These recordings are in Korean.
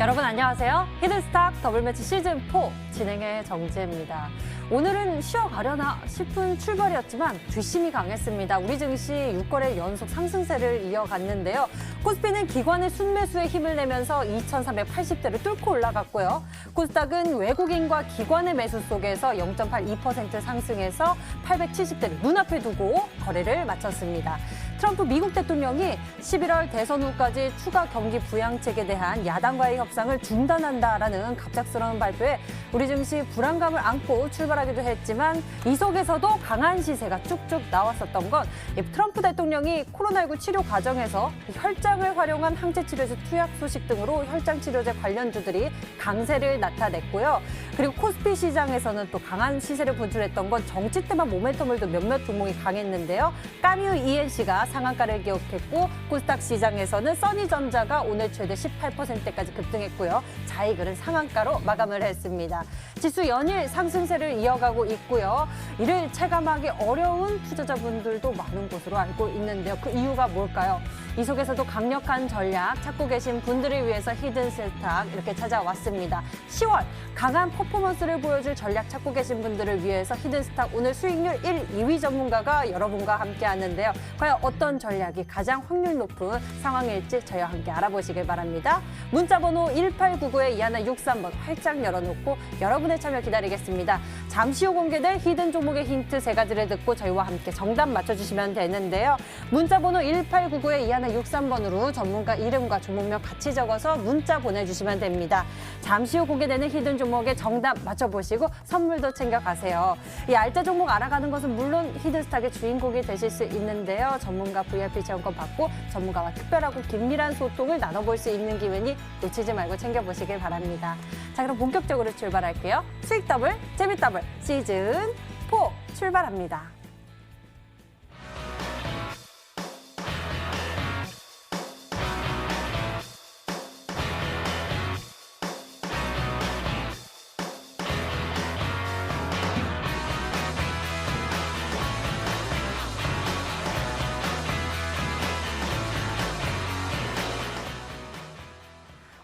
여러분 안녕하세요. 히든스탁 더블매치 시즌4 진행의 정지혜입니다. 오늘은 쉬어가려나 싶은 출발이었지만 뒷심이 강했습니다. 우리 증시 6거래 연속 상승세를 이어갔는데요. 코스피는 기관의 순매수에 힘을 내면서 2,380대를 뚫고 올라갔고요. 코스닥은 외국인과 기관의 매수 속에서 0.82% 상승해서 870대를 눈앞에 두고 거래를 마쳤습니다. 트럼프 미국 대통령이 11월 대선 후까지 추가 경기 부양책에 대한 야당과의 협상을 중단한다라는 갑작스러운 발표에 우리 증시 불안감을 안고 출발하기도 했지만 이 속에서도 강한 시세가 쭉쭉 나왔었던 건 트럼프 대통령이 코로나19 치료 과정에서 혈장을 활용한 항체치료제 투약 소식 등으로 혈장치료제 관련주들이 강세를 나타냈고요. 그리고 코스피 시장에서는 또 강한 시세를 분출했던 건 정치 때만 모멘텀을 둔 몇몇 종목이 강했는데요. 까뮤 ENC가 상한가를 기록했고 코스닥 시장에서는 써니전자가 오늘 최대 18%까지 급등했고요. 자이글은 상한가로 마감을 했습니다. 지수 연일 상승세를 이어가고 있고요. 이를 체감하기 어려운 투자자분들도 많은 것으로 알고 있는데요. 그 이유가 뭘까요? 이 속에서도 강력한 전략 찾고 계신 분들을 위해서 히든스탁 이렇게 찾아왔습니다. 10월 강한 퍼포먼스를 보여줄 전략 찾고 계신 분들을 위해서 히든스탁 오늘 수익률 1, 2위 전문가가 여러분과 함께 하는데요. 과연 어떤 전략이 가장 확률 높은 상황일지 저희와 함께 알아보시길 바랍니다. 문자번호 1899에 이하나 63번 활짝 열어놓고 여러분의 참여 기다리겠습니다. 잠시 후 공개될 히든 종목의 힌트 3가지를 듣고 저희와 함께 정답 맞춰주시면 되는데요. 문자번호 1899에 이하나 63번으로 전문가 이름과 종목명 같이 적어서 문자 보내주시면 됩니다. 잠시 후 공개되는 히든 종목의 정답 맞춰보시고 선물도 챙겨가세요. 이 알짜 종목 알아가는 것은 물론 히든스탁의 주인공이 되실 수 있는데요. 전문가 VIP 체험권 받고 전문가와 특별하고 긴밀한 소통을 나눠볼 수 있는 기회니 놓치지 말고 챙겨보시길 바랍니다. 자, 그럼 본격적으로 출발할게요. 수익 더블, 재미 더블 시즌 4 출발합니다.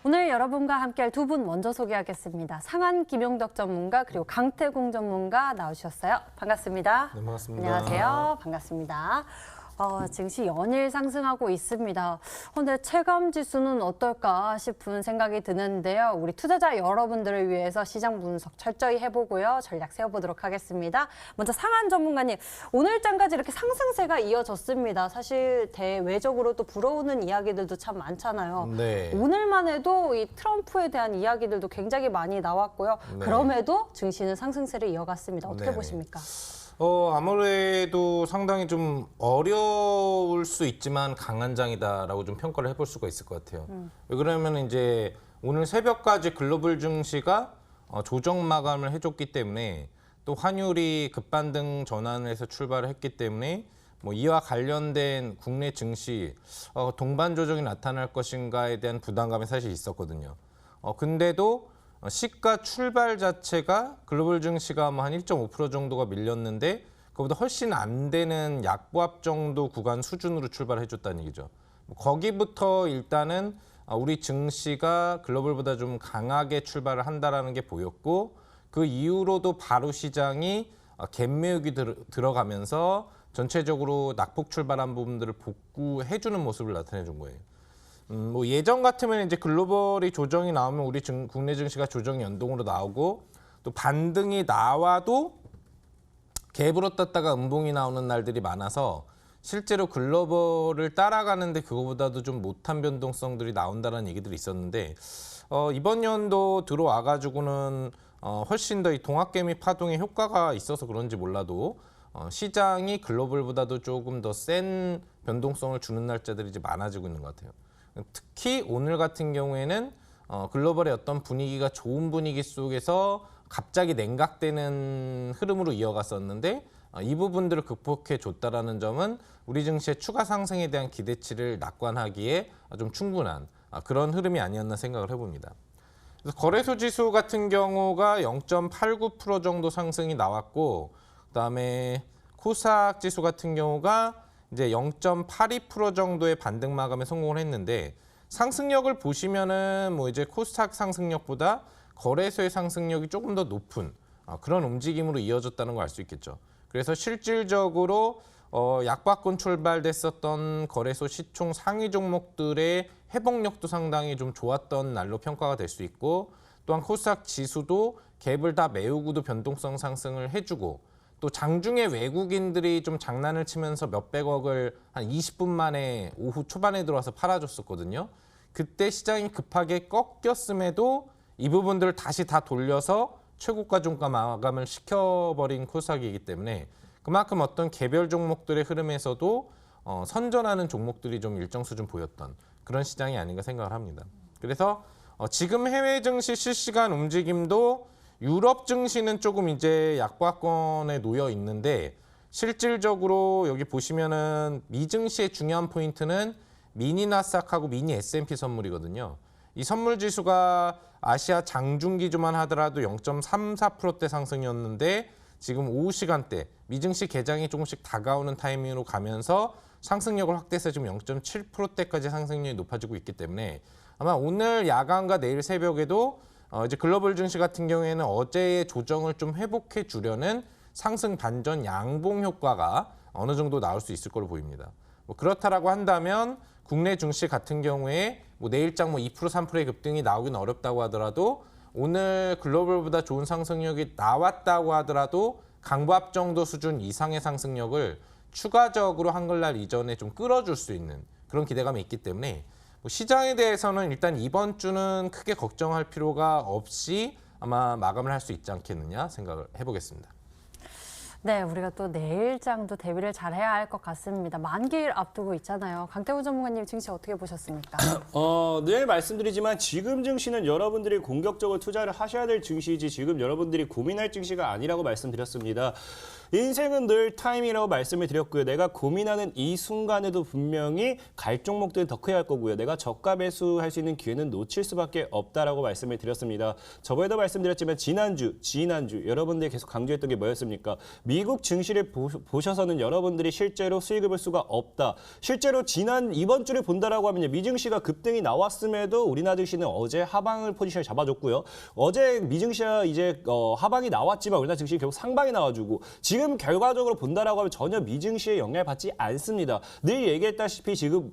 오늘 여러분과 함께할 두 분 먼저 소개하겠습니다. 상한 김용덕 전문가 그리고 강태공 전문가 나오셨어요. 반갑습니다. 네, 반갑습니다. 안녕하세요. 반갑습니다. 증시 연일 상승하고 있습니다. 근데 체감 지수는 어떨까 싶은 생각이 드는데요. 우리 투자자 여러분들을 위해서 시장 분석 철저히 해보고요. 전략 세워보도록 하겠습니다. 먼저 상한 전문가님, 오늘장까지 이렇게 상승세가 이어졌습니다. 사실 대외적으로 또 불어오는 이야기들도 참 많잖아요. 네. 오늘만 해도 이 트럼프에 대한 이야기들도 굉장히 많이 나왔고요. 네. 그럼에도 증시는 상승세를 이어갔습니다. 어떻게 네네. 보십니까? 아무래도 상당히 좀 어려울 수 있지만 강한 장이다라고 좀 평가를 해볼 수가 있을 것 같아요. 왜 그러면 이제 오늘 새벽까지 글로벌 증시가 조정 마감을 해줬기 때문에 또 환율이 급반등 전환을 해서 출발을 했기 때문에 뭐 이와 관련된 국내 증시 동반 조정이 나타날 것인가에 대한 부담감이 사실 있었거든요. 근데도 시가 출발 자체가 글로벌 증시가 뭐 한 1.5% 정도가 밀렸는데 그보다 훨씬 안 되는 약보합 정도 구간 수준으로 출발해 줬다는 얘기죠. 거기부터 일단은 우리 증시가 글로벌보다 좀 강하게 출발을 한다라는 게 보였고 그 이후로도 바로 시장이 갭 메우기 들어가면서 전체적으로 낙폭 출발한 부분들을 복구해 주는 모습을 나타내 준 거예요. 뭐 예전 같으면 이제 글로벌이 조정이 나오면 우리 국내 증시가 조정이 연동으로 나오고 또 반등이 나와도 갭으로 떴다가 음봉이 나오는 날들이 많아서 실제로 글로벌을 따라가는데 그거보다도 좀 못한 변동성들이 나온다는 얘기들이 있었는데 이번 연도 들어와가지고는 훨씬 더 이 동학개미 파동의 효과가 있어서 그런지 몰라도 시장이 글로벌보다도 조금 더 센 변동성을 주는 날짜들이 이제 많아지고 있는 것 같아요. 특히 오늘 같은 경우에는 글로벌의 어떤 분위기가 좋은 분위기 속에서 갑자기 냉각되는 흐름으로 이어갔었는데 이 부분들을 극복해 줬다라는 점은 우리 증시의 추가 상승에 대한 기대치를 낙관하기에 좀 충분한 그런 흐름이 아니었나 생각을 해봅니다. 그래서 거래소 지수 같은 경우가 0.89% 정도 상승이 나왔고 그다음에 코스닥 지수 같은 경우가 이제 0.82% 정도의 반등 마감에 성공을 했는데 상승력을 보시면은 뭐 이제 코스닥 상승력보다 거래소의 상승력이 조금 더 높은 그런 움직임으로 이어졌다는 걸 알 수 있겠죠. 그래서 실질적으로 약박권 출발됐었던 거래소 시총 상위 종목들의 회복력도 상당히 좀 좋았던 날로 평가가 될 수 있고, 또한 코스닥 지수도 갭을 다 메우고도 변동성 상승을 해주고, 또 장중에 외국인들이 좀 장난을 치면서 몇백억을 한 20분 만에 오후 초반에 들어와서 팔아줬었거든요. 그때 시장이 급하게 꺾였음에도 이 부분들을 다시 다 돌려서 최고가 종가 마감을 시켜버린 코스닥이기 때문에 그만큼 어떤 개별 종목들의 흐름에서도 선전하는 종목들이 좀 일정 수준 보였던 그런 시장이 아닌가 생각을 합니다. 그래서 지금 해외 증시 실시간 움직임도 유럽 증시는 조금 이제 약보합권에 놓여 있는데, 실질적으로 여기 보시면은 미 증시의 중요한 포인트는 미니 나스닥하고 미니 S&P 선물이거든요. 이 선물 지수가 아시아 장중 기준만 하더라도 0.34%대 상승이었는데, 지금 오후 시간대 미증시 개장이 조금씩 다가오는 타이밍으로 가면서 상승력을 확대해서 지금 0.7%대까지 상승률이 높아지고 있기 때문에 아마 오늘 야간과 내일 새벽에도 이제 글로벌 증시 같은 경우에는 어제의 조정을 좀 회복해 주려는 상승 반전 양봉 효과가 어느 정도 나올 수 있을 걸로 보입니다. 뭐 그렇다라고 한다면 국내 증시 같은 경우에 뭐 내일장 뭐 2% 3%의 급등이 나오긴 어렵다고 하더라도 오늘 글로벌보다 좋은 상승력이 나왔다고 하더라도 강보합 정도 수준 이상의 상승력을 추가적으로 한글날 이전에 좀 끌어줄 수 있는 그런 기대감이 있기 때문에 뭐 시장에 대해서는 일단 이번 주는 크게 걱정할 필요가 없이 아마 마감을 할 수 있지 않겠느냐 생각을 해보겠습니다. 네, 우리가 또 내일장도 대비를 잘 해야 할 것 같습니다. 만기일 앞두고 있잖아요. 강태훈 전문가님 증시 어떻게 보셨습니까? 늘 말씀드리지만 지금 증시는 여러분들이 공격적으로 투자를 하셔야 될 증시이지 지금 여러분들이 고민할 증시가 아니라고 말씀드렸습니다. 인생은 늘 타임이라고 말씀을 드렸고요. 내가 고민하는 이 순간에도 분명히 갈 종목들은 더 커야 할 거고요. 내가 저가 매수할 수 있는 기회는 놓칠 수밖에 없다라고 말씀을 드렸습니다. 저번에도 말씀드렸지만 지난주 여러분들이 계속 강조했던 게 뭐였습니까? 미국 증시를 보셔서는 여러분들이 실제로 수익을 볼 수가 없다. 실제로 이번 주를 본다라고 하면요. 미증시가 급등이 나왔음에도 우리나라 증시는 어제 하방을 포지션을 잡아줬고요. 어제 미증시가 이제 하방이 나왔지만 우리나라 증시 결국 상방이 나와주고 지금 결과적으로 본다라고 하면 전혀 미증시에 영향을 받지 않습니다. 늘 얘기했다시피 지금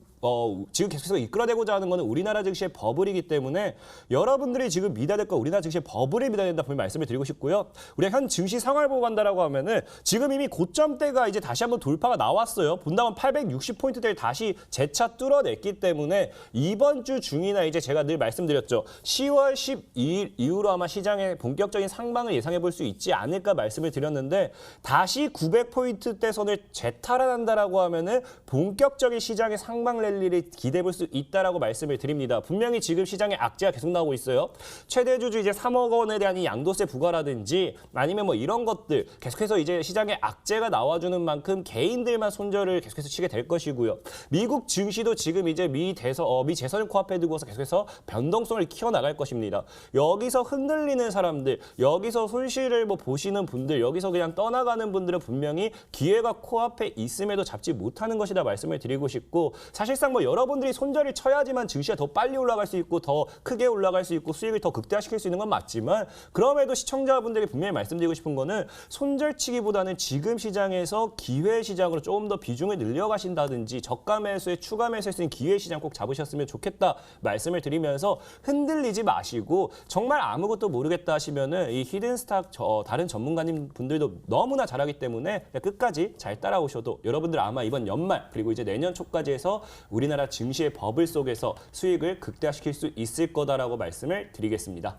계속해서 이끌어내고자 하는 것은 우리나라 증시의 버블이기 때문에 여러분들이 지금 믿어야 될 건 우리나라 증시의 버블을 믿어야 된다 분명히 말씀을 드리고 싶고요. 우리가 현 증시 상황을 보고 간다라고 하면은 지금 이미 고점대가 이제 다시 한번 돌파가 나왔어요. 본다면 860포인트대를 다시 재차 뚫어냈기 때문에 이번 주 중이나 이제 제가 늘 말씀드렸죠. 10월 12일 이후로 아마 시장의 본격적인 상방을 예상해 볼 수 있지 않을까 말씀을 드렸는데 다시 900포인트대 선을 재탈환한다라고 하면은 본격적인 시장의 상방 랠리를 기대해 볼 수 있다라고 말씀을 드립니다. 분명히 지금 시장에 악재가 계속 나오고 있어요. 최대 주주 이제 3억 원에 대한 이 양도세 부과라든지 아니면 뭐 이런 것들 계속해서 이제 시장에 악재가 나와주는 만큼 개인들만 손절을 계속해서 치게 될 것이고요. 미국 증시도 지금 이제 미 재선을 코앞에 두고서 계속해서 변동성을 키워나갈 것입니다. 여기서 흔들리는 사람들, 여기서 손실을 뭐 보시는 분들, 여기서 그냥 떠나가는 분들은 분명히 기회가 코앞에 있음에도 잡지 못하는 것이다 말씀을 드리고 싶고, 사실상 뭐 여러분들이 손절을 쳐야지만 증시가 더 빨리 올라갈 수 있고 더 크게 올라갈 수 있고 수익을 더 극대화시킬 수 있는 건 맞지만, 그럼에도 시청자분들에게 분명히 말씀드리고 싶은 거는 손절치기보다는 지금 시장에서 기회 시장으로 조금 더 비중을 늘려가신다든지 저가 매수에 추가 매수할 수 있는 기회 시장 꼭 잡으셨으면 좋겠다 말씀을 드리면서 흔들리지 마시고, 정말 아무것도 모르겠다 하시면은 이 히든스탁 다른 전문가님 분들도 너무나 잘하기 때문에 끝까지 잘 따라오셔도 여러분들 아마 이번 연말 그리고 이제 내년 초까지 해서 우리나라 증시의 버블 속에서 수익을 극대화시킬 수 있을 거다라고 말씀을 드리겠습니다.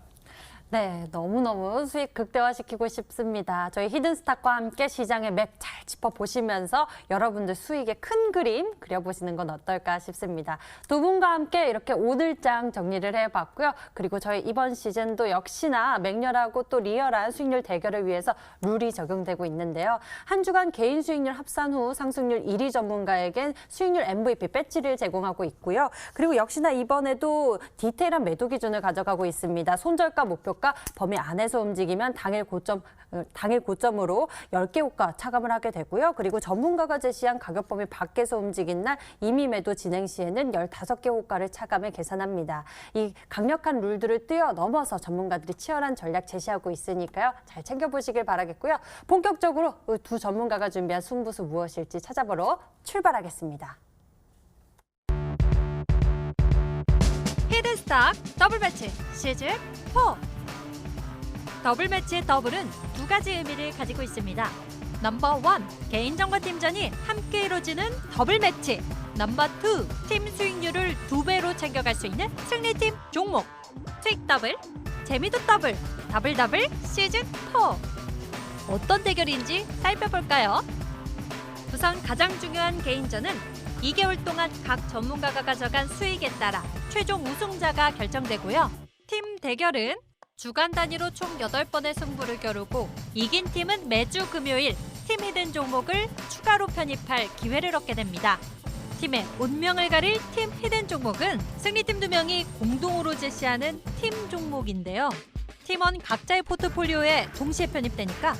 네, 너무너무 수익 극대화시키고 싶습니다. 저희 히든스탁과 함께 시장의 맥 잘 짚어보시면서 여러분들 수익의 큰 그림 그려보시는 건 어떨까 싶습니다. 두 분과 함께 이렇게 오늘장 정리를 해봤고요. 그리고 저희 이번 시즌도 역시나 맹렬하고 또 리얼한 수익률 대결을 위해서 룰이 적용되고 있는데요. 한 주간 개인 수익률 합산 후 상승률 1위 전문가에겐 수익률 MVP 배지를 제공하고 있고요. 그리고 역시나 이번에도 디테일한 매도 기준을 가져가고 있습니다. 손절가 목표 호가 범위 안에서 움직이면 당일 고점으로 10개 호가 차감을 하게 되고요. 그리고 전문가가 제시한 가격 범위 밖에서 움직인 날 이미 매도 진행 시에는 15개 호가를 차감해 계산합니다. 이 강력한 룰들을 뛰어넘어서 전문가들이 치열한 전략 제시하고 있으니까요. 잘 챙겨보시길 바라겠고요. 본격적으로 두 전문가가 준비한 승부수 무엇일지 찾아보러 출발하겠습니다. 히든스탁 더블 매치 시즌 4. 더블 매치의 더블은 두 가지 의미를 가지고 있습니다. 넘버 1, 개인전과 팀전이 함께 이루어지는 더블 매치. 넘버 2, 팀 수익률을 2배로 챙겨갈 수 있는 승리팀 종목. 수익 더블, 재미도 더블, 더블 더블 시즌 4. 어떤 대결인지 살펴볼까요? 우선 가장 중요한 개인전은 2개월 동안 각 전문가가 가져간 수익에 따라 최종 우승자가 결정되고요. 팀 대결은 주간 단위로 총 8번의 승부를 겨루고 이긴 팀은 매주 금요일 팀 히든 종목을 추가로 편입할 기회를 얻게 됩니다. 팀의 운명을 가릴 팀 히든 종목은 승리팀 2명이 공동으로 제시하는 팀 종목인데요. 팀원 각자의 포트폴리오에 동시에 편입되니까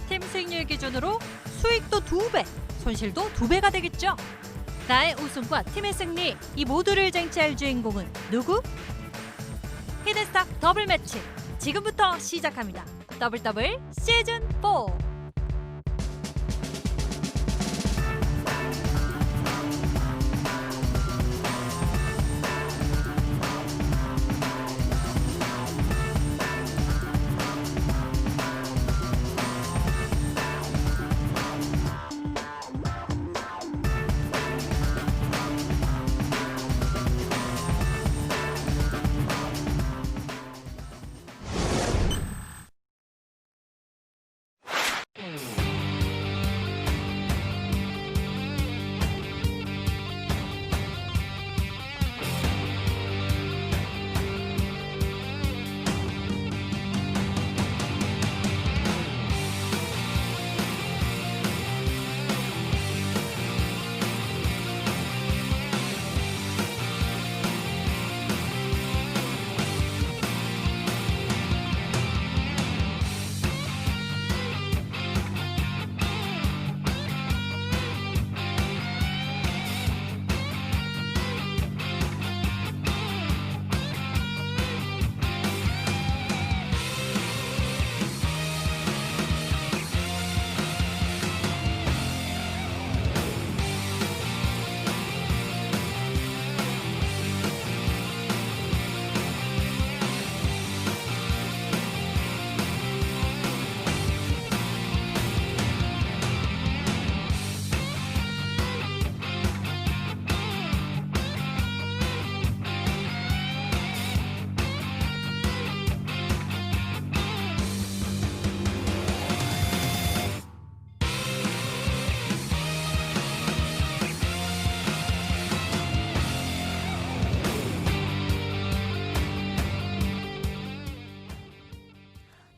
팀 수익률 기준으로 수익도 2배, 손실도 2배가 되겠죠. 나의 우승과 팀의 승리, 이 모두를 쟁취할 주인공은 누구? 히든스탁 더블 매치 지금부터 시작합니다. 더블 더블 시즌 4.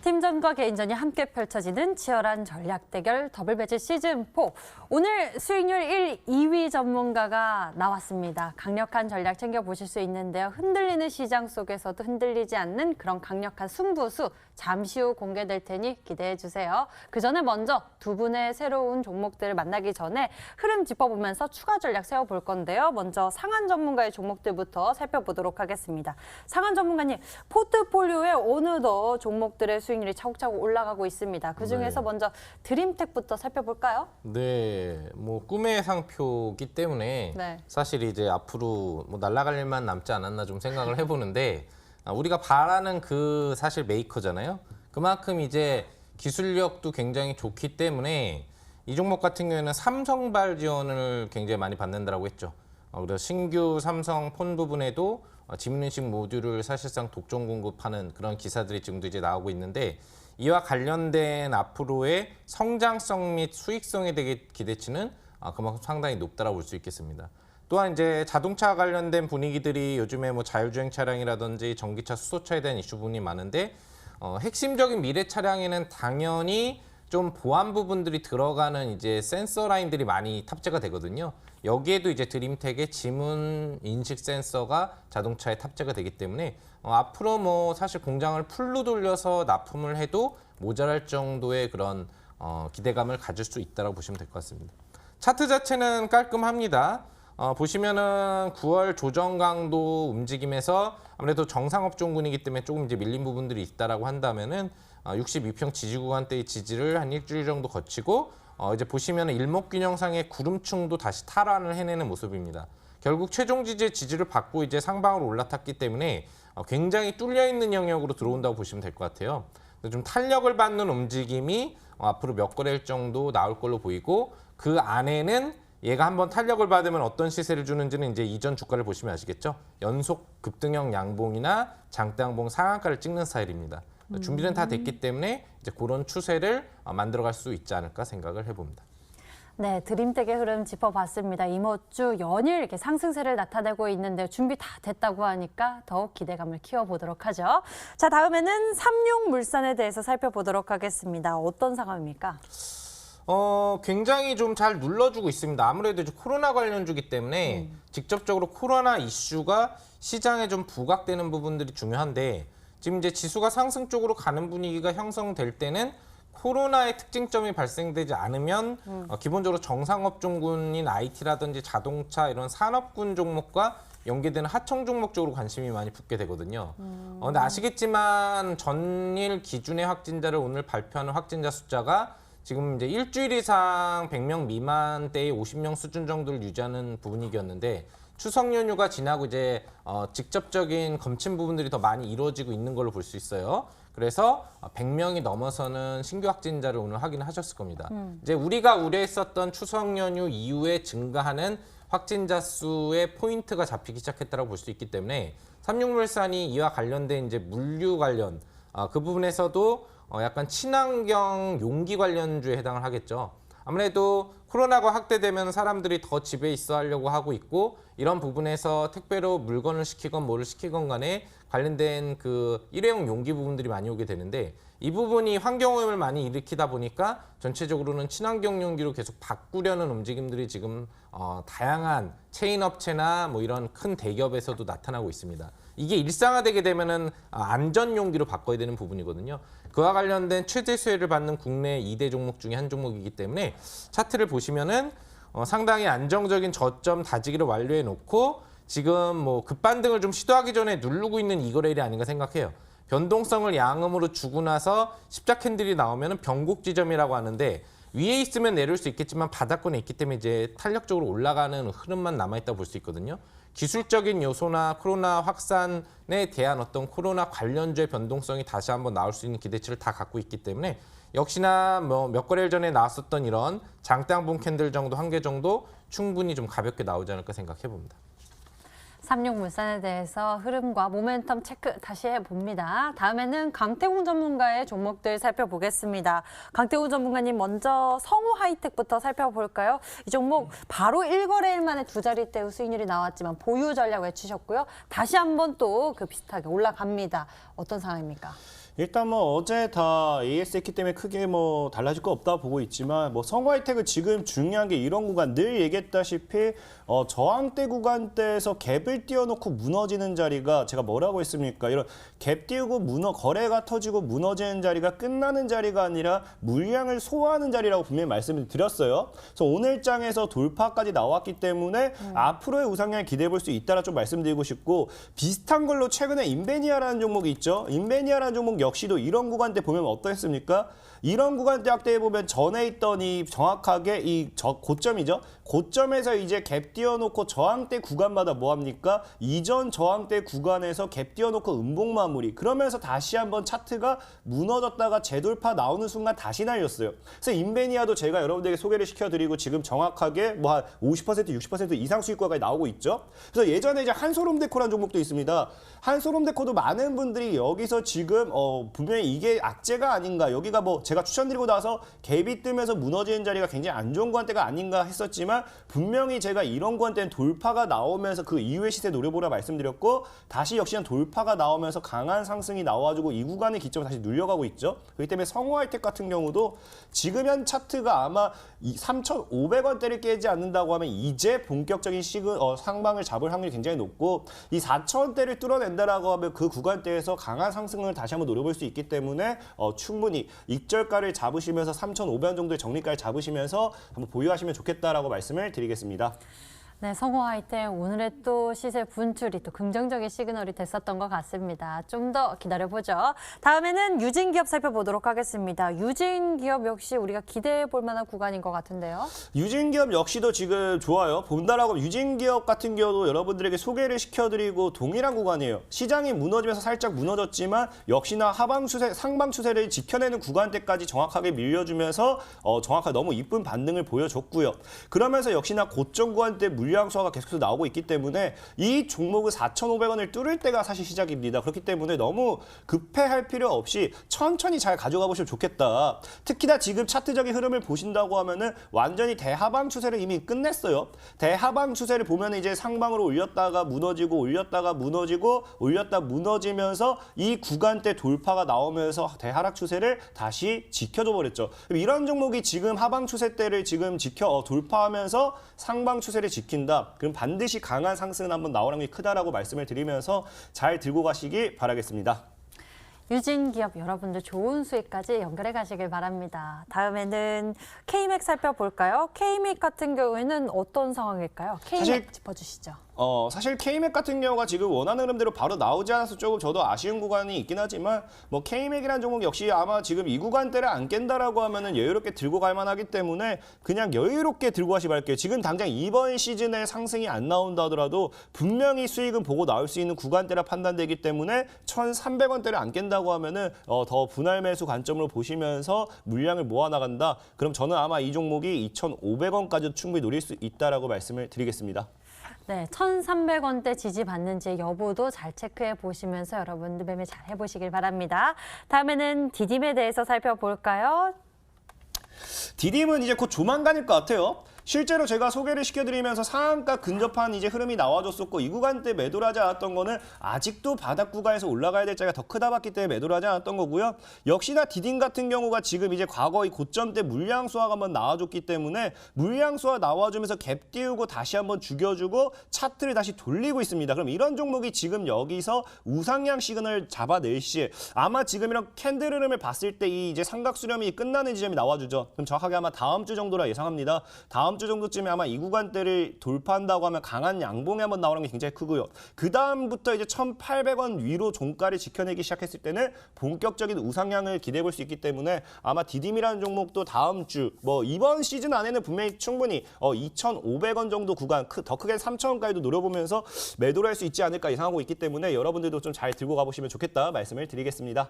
팀전과 개인전이 함께 펼쳐지는 치열한 전략 대결 더블 매치 시즌 4. 오늘 수익률 1, 2위 전문가가 나왔습니다. 강력한 전략 챙겨보실 수 있는데요. 흔들리는 시장 속에서도 흔들리지 않는 그런 강력한 승부수 잠시 후 공개될 테니 기대해 주세요. 그 전에 먼저 두 분의 새로운 종목들을 만나기 전에 흐름 짚어보면서 추가 전략 세워볼 건데요. 먼저 상한 전문가의 종목들부터 살펴보도록 하겠습니다. 상한 전문가님, 포트폴리오에 어느덧 종목들의 수익률이 차곡차곡 올라가고 있습니다. 그중에서 먼저 드림텍부터 살펴볼까요? 네, 뭐 꿈의 상표기 때문에 네. 사실 이제 앞으로 뭐 날아갈 일만 남지 않았나 좀 생각을 해보는데 우리가 바라는 그 사실 메이커잖아요. 그만큼 이제 기술력도 굉장히 좋기 때문에 이 종목 같은 경우에는 삼성발 지원을 굉장히 많이 받는다고 했죠. 그래서 신규 삼성 폰 부분에도 지문인식 모듈을 사실상 독점 공급하는 그런 기사들이 지금도 이제 나오고 있는데 이와 관련된 앞으로의 성장성 및 수익성에 대해 기대치는 그만큼 상당히 높다라고 볼 수 있겠습니다. 또한 이제 자동차 관련된 분위기들이 요즘에 뭐 자율주행 차량이라든지 전기차, 수소차에 대한 이슈 부분이 많은데 핵심적인 미래 차량에는 당연히 좀 보안 부분들이 들어가는 이제 센서 라인들이 많이 탑재가 되거든요. 여기에도 이제 드림텍의 지문 인식 센서가 자동차에 탑재가 되기 때문에 앞으로 뭐 사실 공장을 풀로 돌려서 납품을 해도 모자랄 정도의 그런 기대감을 가질 수 있다고 보시면 될 것 같습니다. 차트 자체는 깔끔합니다. 보시면은 9월 조정 강도 움직임에서 아무래도 정상업종군이기 때문에 조금 이제 밀린 부분들이 있다라고 한다면은 62평 지지 구간대의 지지를 한 일주일 정도 거치고 이제 보시면은 일목균형상의 구름층도 다시 탈환을 해내는 모습입니다. 결국 최종 지지의 지지를 받고 이제 상방으로 올라탔기 때문에 굉장히 뚫려 있는 영역으로 들어온다고 보시면 될 것 같아요. 좀 탄력을 받는 움직임이 앞으로 몇 거래일 정도 나올 걸로 보이고 그 안에는 얘가 한번 탄력을 받으면 어떤 시세를 주는지는 이제 이전 주가를 보시면 아시겠죠. 연속 급등형 양봉이나 장대 양봉 상한가를 찍는 스타일입니다. 준비는 다 됐기 때문에 이제 그런 추세를 만들어갈 수 있지 않을까 생각을 해봅니다. 네, 드림텍의 흐름 짚어봤습니다. 이번 주 연일 이렇게 상승세를 나타내고 있는데 준비 다 됐다고 하니까 더욱 기대감을 키워보도록 하죠. 자, 다음에는 삼육물산에 대해서 살펴보도록 하겠습니다. 어떤 상황입니까? 굉장히 좀 잘 눌러주고 있습니다. 아무래도 이제 코로나 관련주기 때문에 직접적으로 코로나 이슈가 시장에 좀 부각되는 부분들이 중요한데 지금 이제 지수가 상승 쪽으로 가는 분위기가 형성될 때는 코로나의 특징점이 발생되지 않으면 기본적으로 정상업종군인 IT라든지 자동차 이런 산업군 종목과 연계되는 하청 종목 쪽으로 관심이 많이 붙게 되거든요. 근데 아시겠지만 전일 기준의 확진자를 오늘 발표하는 확진자 숫자가 지금 이제 일주일 이상 100명 미만대의 50명 수준 정도를 유지하는 분위기였는데 추석 연휴가 지나고 이제 직접적인 검침 부분들이 더 많이 이루어지고 있는 걸로 볼 수 있어요. 그래서 100명이 넘어서는 신규 확진자를 오늘 확인하셨을 겁니다. 이제 우리가 우려했었던 추석 연휴 이후에 증가하는 확진자 수의 포인트가 잡히기 시작했다고 볼 수 있기 때문에 삼육물산이 이와 관련된 이제 물류 관련 그 부분에서도 약간 친환경 용기 관련주에 해당을 하겠죠. 아무래도 코로나가 확대되면 사람들이 더 집에 있어 하려고 하고 있고 이런 부분에서 택배로 물건을 시키건 뭐를 시키건 간에 관련된 그 일회용 용기 부분들이 많이 오게 되는데 이 부분이 환경오염을 많이 일으키다 보니까 전체적으로는 친환경 용기로 계속 바꾸려는 움직임들이 지금 다양한 체인 업체나 뭐 이런 큰 대기업에서도 나타나고 있습니다. 이게 일상화되게 되면은 안전 용기로 바꿔야 되는 부분이거든요. 그와 관련된 최대 수혜를 받는 국내 2대 종목 중에 한 종목이기 때문에 차트를 보시면은 상당히 안정적인 저점 다지기를 완료해 놓고 지금 뭐 급반등을 좀 시도하기 전에 누르고 있는 이 거래일이 아닌가 생각해요. 변동성을 양음으로 주고 나서 십자 캔들이 나오면은 변곡 지점이라고 하는데 위에 있으면 내릴 수 있겠지만 바닥권에 있기 때문에 이제 탄력적으로 올라가는 흐름만 남아있다고 볼 수 있거든요. 기술적인 요소나 코로나 확산에 대한 어떤 코로나 관련주의 변동성이 다시 한번 나올 수 있는 기대치를 다 갖고 있기 때문에 역시나 뭐 몇 거래일 전에 나왔었던 이런 장대양봉 캔들 정도 한 개 정도 충분히 좀 가볍게 나오지 않을까 생각해 봅니다. 삼육물산에 대해서 흐름과 모멘텀 체크 다시 해봅니다. 다음에는 강태공 전문가의 종목들 살펴보겠습니다. 강태공 전문가님 먼저 성우 하이텍부터 살펴볼까요? 이 종목 바로 1거래일 만에 두 자릿대 수익률이 나왔지만 보유 전략 외치셨고요. 다시 한번 또 그 비슷하게 올라갑니다. 어떤 상황입니까? 일단 뭐 어제 다 AS 했기 때문에 크게 뭐 달라질 거 없다 보고 있지만 뭐 성화이텍은 지금 중요한 게 이런 구간 늘 얘기했다시피 저항대 구간대에서 갭을 띄워놓고 무너지는 자리가 제가 뭐라고 했습니까? 이런 갭 띄우고 거래가 터지고 무너지는 자리가 끝나는 자리가 아니라 물량을 소화하는 자리라고 분명히 말씀을 드렸어요. 그래서 오늘 장에서 돌파까지 나왔기 때문에 앞으로의 우상향을 기대해 볼 수 있다라 좀 말씀드리고 싶고 비슷한 걸로 최근에 인베니아라는 종목이 있죠. 인베니아라는 종목 역시도 이런 구간대 보면 어떠했습니까? 이런 구간대 확대해 보면 전에 있던 이 정확하게 이 고점이죠. 고점에서 이제 갭 띄워놓고 저항대 구간마다 뭐 합니까? 이전 저항대 구간에서 갭 띄워놓고 음봉 마무리. 그러면서 다시 한번 차트가 무너졌다가 재돌파 나오는 순간 다시 날렸어요. 그래서 인베니아도 제가 여러분들에게 소개를 시켜드리고 지금 정확하게 뭐 한 50% 60% 이상 수익과가 나오고 있죠. 그래서 예전에 이제 한솔홈데코라는 종목도 있습니다. 한솔홈데코도 많은 분들이 여기서 지금 분명히 이게 악재가 아닌가. 여기가 뭐 제가 추천드리고 나서 갭이 뜨면서 무너지는 자리가 굉장히 안 좋은 구간대가 아닌가 했었지만 분명히 제가 이런 구간대는 돌파가 나오면서 그 이후의 시세 노려보라 말씀드렸고 다시 역시나 돌파가 나오면서 강한 상승이 나와가지고 이 구간의 기점을 다시 눌려가고 있죠. 그렇기 때문에 성호하이텍 같은 경우도 지금 현 차트가 아마 3,500원대를 깨지 않는다고 하면 이제 본격적인 상방을 잡을 확률이 굉장히 높고 이 4,000원대를 뚫어낸다라고 하면 그 구간대에서 강한 상승을 다시 한번 노려볼 수 있기 때문에 충분히 익절가를 잡으시면서 3,500원 정도의 정리가를 잡으시면서 한번 보유하시면 좋겠다라고 말씀을 드리겠습니다. 네, 성호하이텍 오늘의 또 시세 분출이 또 긍정적인 시그널이 됐었던 것 같습니다. 좀 더 기다려보죠. 다음에는 유진기업 살펴보도록 하겠습니다. 유진기업 역시 우리가 기대해 볼 만한 구간인 것 같은데요. 유진기업 역시도 지금 좋아요. 본다라고 하면 유진기업 같은 경우도 여러분들에게 소개를 시켜드리고 동일한 구간이에요. 시장이 무너지면서 살짝 무너졌지만 역시나 하방 추세, 상방 추세를 지켜내는 구간대까지 정확하게 밀려주면서 정확하게 너무 이쁜 반등을 보여줬고요. 그러면서 역시나 고점 구간대 물량 수화가 계속해서 나오고 있기 때문에 이 종목은 4,500원을 뚫을 때가 사실 시작입니다. 그렇기 때문에 너무 급해할 필요 없이 천천히 잘 가져가 보시면 좋겠다. 특히나 지금 차트적인 흐름을 보신다고 하면은 완전히 대하방 추세를 이미 끝냈어요. 대하방 추세를 보면 이제 상방으로 올렸다가 무너지고 올렸다가 무너지고 올렸다 무너지면서 이 구간대 돌파가 나오면서 대하락 추세를 다시 지켜줘 버렸죠. 이런 종목이 지금 하방 추세대를 지금 돌파하면서 상방 추세를 지킨다. 그럼 반드시 강한 상승은 한번 나올 확률이 크다라고 말씀을 드리면서 잘 들고 가시기 바라겠습니다. 유진기업 여러분들 좋은 수익까지 연결해 가시길 바랍니다. 다음에는 K맥 살펴볼까요? K맥 같은 경우에는 어떤 상황일까요? K맥 짚어주시죠. 사실 K맥 같은 경우가 지금 원하는 흐름대로 바로 나오지 않아서 조금 저도 아쉬운 구간이 있긴 하지만 뭐 K맥이라는 종목 역시 아마 지금 이 구간대를 안 깬다라고 하면은 여유롭게 들고 갈 만하기 때문에 그냥 여유롭게 들고 가시 바랄게요. 지금 당장 이번 시즌에 상승이 안 나온다 하더라도 분명히 수익은 보고 나올 수 있는 구간대라 판단되기 때문에 1,300원대를 안 깬다고 하면은 더 분할 매수 관점으로 보시면서 물량을 모아 나간다. 그럼 저는 아마 이 종목이 2,500원까지도 충분히 노릴 수 있다라고 말씀을 드리겠습니다. 네, 1,300원대 지지받는지 여부도 잘 체크해 보시면서 여러분들 매매 잘 해보시길 바랍니다. 다음에는 디딤에 대해서 살펴볼까요? 디딤은 이제 곧 조만간일 것 같아요. 실제로 제가 소개를 시켜드리면서 상한가 근접한 이제 흐름이 나와줬었고 이 구간대 매도를 하지 않았던 거는 아직도 바닥 구간에서 올라가야 될 자리가 더 크다 봤기 때문에 매도를 하지 않았던 거고요. 역시나 디딤 같은 경우가 지금 이제 과거 이 고점대 물량 수화가 한번 나와줬기 때문에 물량 수화 나와주면서 갭 띄우고 다시 한번 죽여주고 차트를 다시 돌리고 있습니다. 그럼 이런 종목이 지금 여기서 우상향 시그널 잡아낼 시에 아마 지금 이런 캔들 흐름을 봤을 때 이 이제 삼각 수렴이 끝나는 지점이 나와주죠. 그럼 정확하게 아마 다음 주 정도라 예상합니다. 다음 주 정도쯤에 아마 이 구간대를 돌파한다고 하면 강한 양봉이 한번 나오는 게 굉장히 크고요. 그 다음부터 이제 1,800원 위로 종가를 지켜내기 시작했을 때는 본격적인 우상향을 기대해 볼 수 있기 때문에 아마 디딤이라는 종목도 다음 주 뭐 이번 시즌 안에는 분명히 충분히 2,500원 정도 구간 더 크게 3,000원까지도 노려보면서 매도를 할 수 있지 않을까 예상하고 있기 때문에 여러분들도 좀 잘 들고 가보시면 좋겠다 말씀을 드리겠습니다.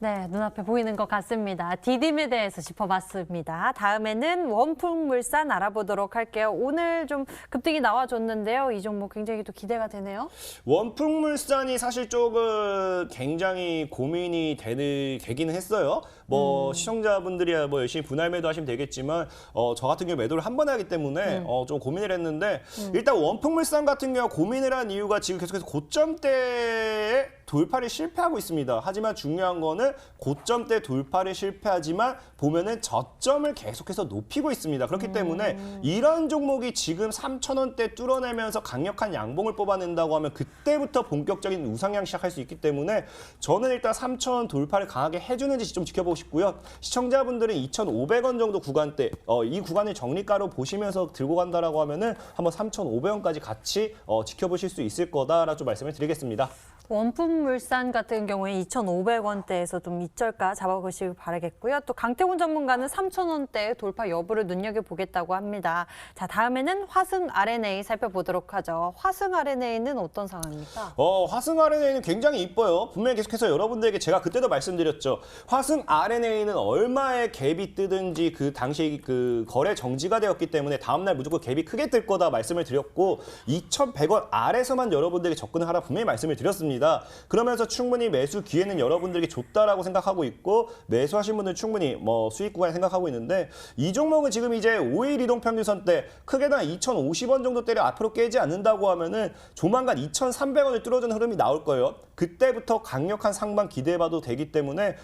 네, 눈앞에 보이는 것 같습니다. 디딤에 대해서 짚어봤습니다. 다음에는 원풍물산 알아보도록 할게요. 오늘 좀 급등이 나와줬는데요. 이 종목 굉장히 또 기대가 되네요. 원풍물산이 사실 조금 굉장히 고민이 되기는 했어요. 뭐 시청자분들이야 뭐 열심히 분할 매도 하시면 되겠지만 저 같은 경우 매도를 한 번 하기 때문에 좀 고민을 했는데 일단 원풍물산 같은 경우 고민을 한 이유가 지금 계속해서 고점대에 돌파를 실패하고 있습니다. 하지만 중요한 거는 고점대 돌파를 실패하지만 보면은 저점을 계속해서 높이고 있습니다. 그렇기 때문에 이런 종목이 지금 3,000원대 뚫어내면서 강력한 양봉을 뽑아낸다고 하면 그때부터 본격적인 우상향 시작할 수 있기 때문에 저는 일단 3,000원 돌파를 강하게 해주는지 좀 지켜보고 싶고요. 시청자분들은 2,500원 정도 구간대 이 구간을 정리가로 보시면서 들고 간다라고 하면은 한번 3,500원까지 같이 지켜보실 수 있을 거다라고 좀 말씀을 드리겠습니다. 원품물산 같은 경우에 2,500원대에서 좀 이절가 잡아보시길 바라겠고요. 또 강태훈 전문가는 3,000원대 돌파 여부를 눈여겨보겠다고 합니다. 자, 다음에는 화승 RNA 살펴보도록 하죠. 화승 RNA는 어떤 상황입니까? 화승 RNA는 굉장히 이뻐요. 분명히 계속해서 여러분들에게 제가 그때도 말씀드렸죠. 화승 RNA는 얼마의 갭이 뜨든지 그 당시 그 거래 정지가 되었기 때문에 다음날 무조건 갭이 크게 뜰 거다 말씀을 드렸고 2,100원 아래서만 여러분들에게 접근을 하라 분명히 말씀을 드렸습니다. 있습니다. 그러면서 충분히 매수 기회는 여러분들에게 줬다라고 생각하고 있고 매수하신 분들 충분히 뭐 수익 구간에 생각하고 있는데 이 종목은 지금 이제 5일 이동평균선대 크게나 2,050원 정도대를 앞으로 깨지 않는다고 하면은 조만간 2,300원을 뚫어주는 흐름이 나올 거예요. 그때부터 강력한 상방 기대해봐도 되기 때문에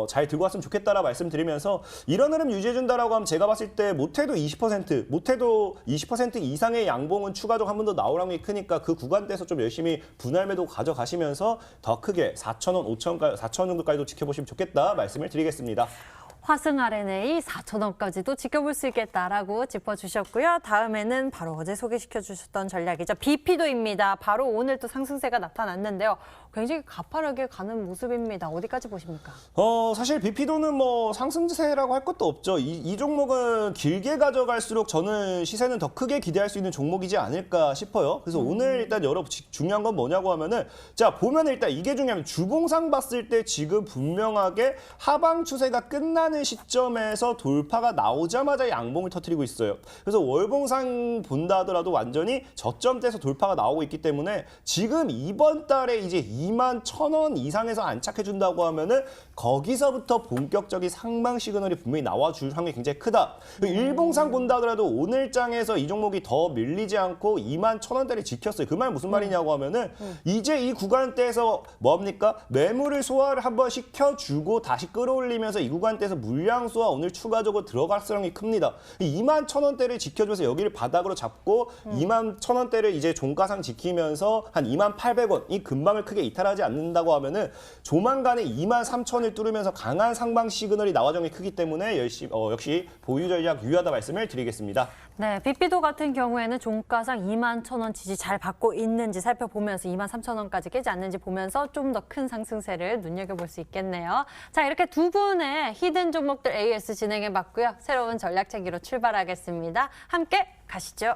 잘 들고 왔으면 좋겠다라 말씀드리면서 이런 흐름 유지해준다라고 하면 제가 봤을 때 못해도 20%, 못해도 20% 이상의 양봉은 추가적으로 한 번 더 나올 확률이 크니까 그 구간대에서 좀 열심히 분할 매도 가져가시면서 더 크게 4,000원, 4,000원 정도까지도 지켜보시면 좋겠다 말씀을 드리겠습니다. 화승 RNA 4,000원까지도 지켜볼 수 있겠다라고 짚어주셨고요. 다음에는 바로 어제 소개시켜주셨던 전략이죠. 비피도입니다. 바로 오늘 또 상승세가 나타났는데요. 굉장히 가파르게 가는 모습입니다. 어디까지 보십니까? 사실 비피도는 뭐 상승세라고 할 것도 없죠. 이 종목은 길게 가져갈수록 저는 시세는 더 크게 기대할 수 있는 종목이지 않을까 싶어요. 그래서 오늘 일단 중요한 건 뭐냐고 하면은 자 보면 일단 이게 중요하면 주봉상 봤을 때 지금 분명하게 하방 추세가 끝나는 시점에서 돌파가 나오자마자 양봉을 터뜨리고 있어요. 그래서 월봉상 본다 하더라도 완전히 저점대에서 돌파가 나오고 있기 때문에 지금 이번 달에 이제 21,000원 이상에서 안착해준다고 하면은 거기서부터 본격적인 상방 시그널이 분명히 나와줄 확률이 굉장히 크다. 일봉상 본다 하더라도 오늘 장에서 이 종목이 더 밀리지 않고 21,000원대를 지켰어요. 그 말 무슨 말이냐고 하면은 이제 이 구간대에서 뭡니까? 매물을 소화를 한번 시켜주고 다시 끌어올리면서 이 구간대에서 물량 소화 오늘 추가적으로 들어갈 가능성이 큽니다. 21,000원대를 지켜줘서 여기를 바닥으로 잡고 21,000원대를 이제 종가상 지키면서 한 28,000원 이 근방을 크게 이탈하지 않는다고 하면은 조만간에 23,000원을 뚫으면서 강한 상방 시그널이 나와 정이 크기 때문에 역시 보유 전략 유효하다 말씀을 드리겠습니다. 네, 비피도 같은 경우에는 종가상 21,000원 지지 잘 받고 있는지 살펴보면서 23,000원까지 깨지 않는지 보면서 좀 더 큰 상승세를 눈여겨볼 수 있겠네요. 자, 이렇게 두 분의 히든 종목들 AS 진행해봤고요. 새로운 전략 체계로 출발하겠습니다. 함께 가시죠.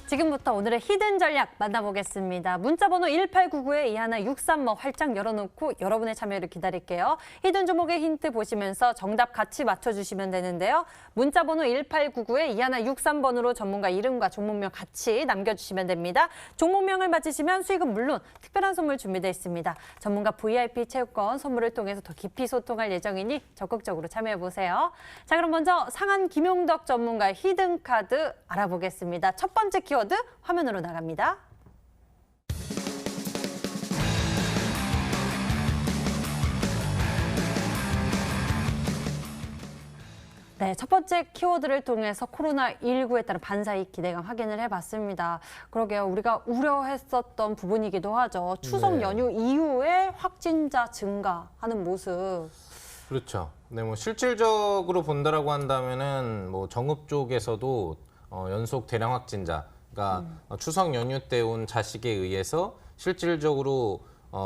지금부터 오늘의 히든 전략 만나보겠습니다. 문자번호 1899에 이하나 63뭐 활짝 열어놓고 여러분의 참여를 기다릴게요. 히든 종목의 힌트 보시면서 정답 같이 맞춰주시면 되는데요. 문자번호 1899에 이하나 63번으로 전문가 이름과 종목명 같이 남겨주시면 됩니다. 종목명을 맞히시면 수익은 물론 특별한 선물 준비되어 있습니다. 전문가 VIP 체육권 선물을 통해서 더 깊이 소통할 예정이니 적극적으로 참여해보세요. 자, 그럼 먼저 상한 김용덕 전문가의 히든 카드 알아보겠습니다. 첫 번째 키워드 화면으로 나갑니다. 네, 첫 번째 키워드를 통해서 코로나19에 따른 반사이익 기대감 확인을 해봤습니다. 그러게요, 우리가 우려했었던 부분이기도 하죠. 추석 연휴 이후에 확진자 증가하는 모습. 그렇죠. 네, 뭐 실질적으로 본다라고 한다면은 뭐 정읍 쪽에서도 연속 대량 확진자, 그러니까 추석 연휴 때 온 자식에 의해서 실질적으로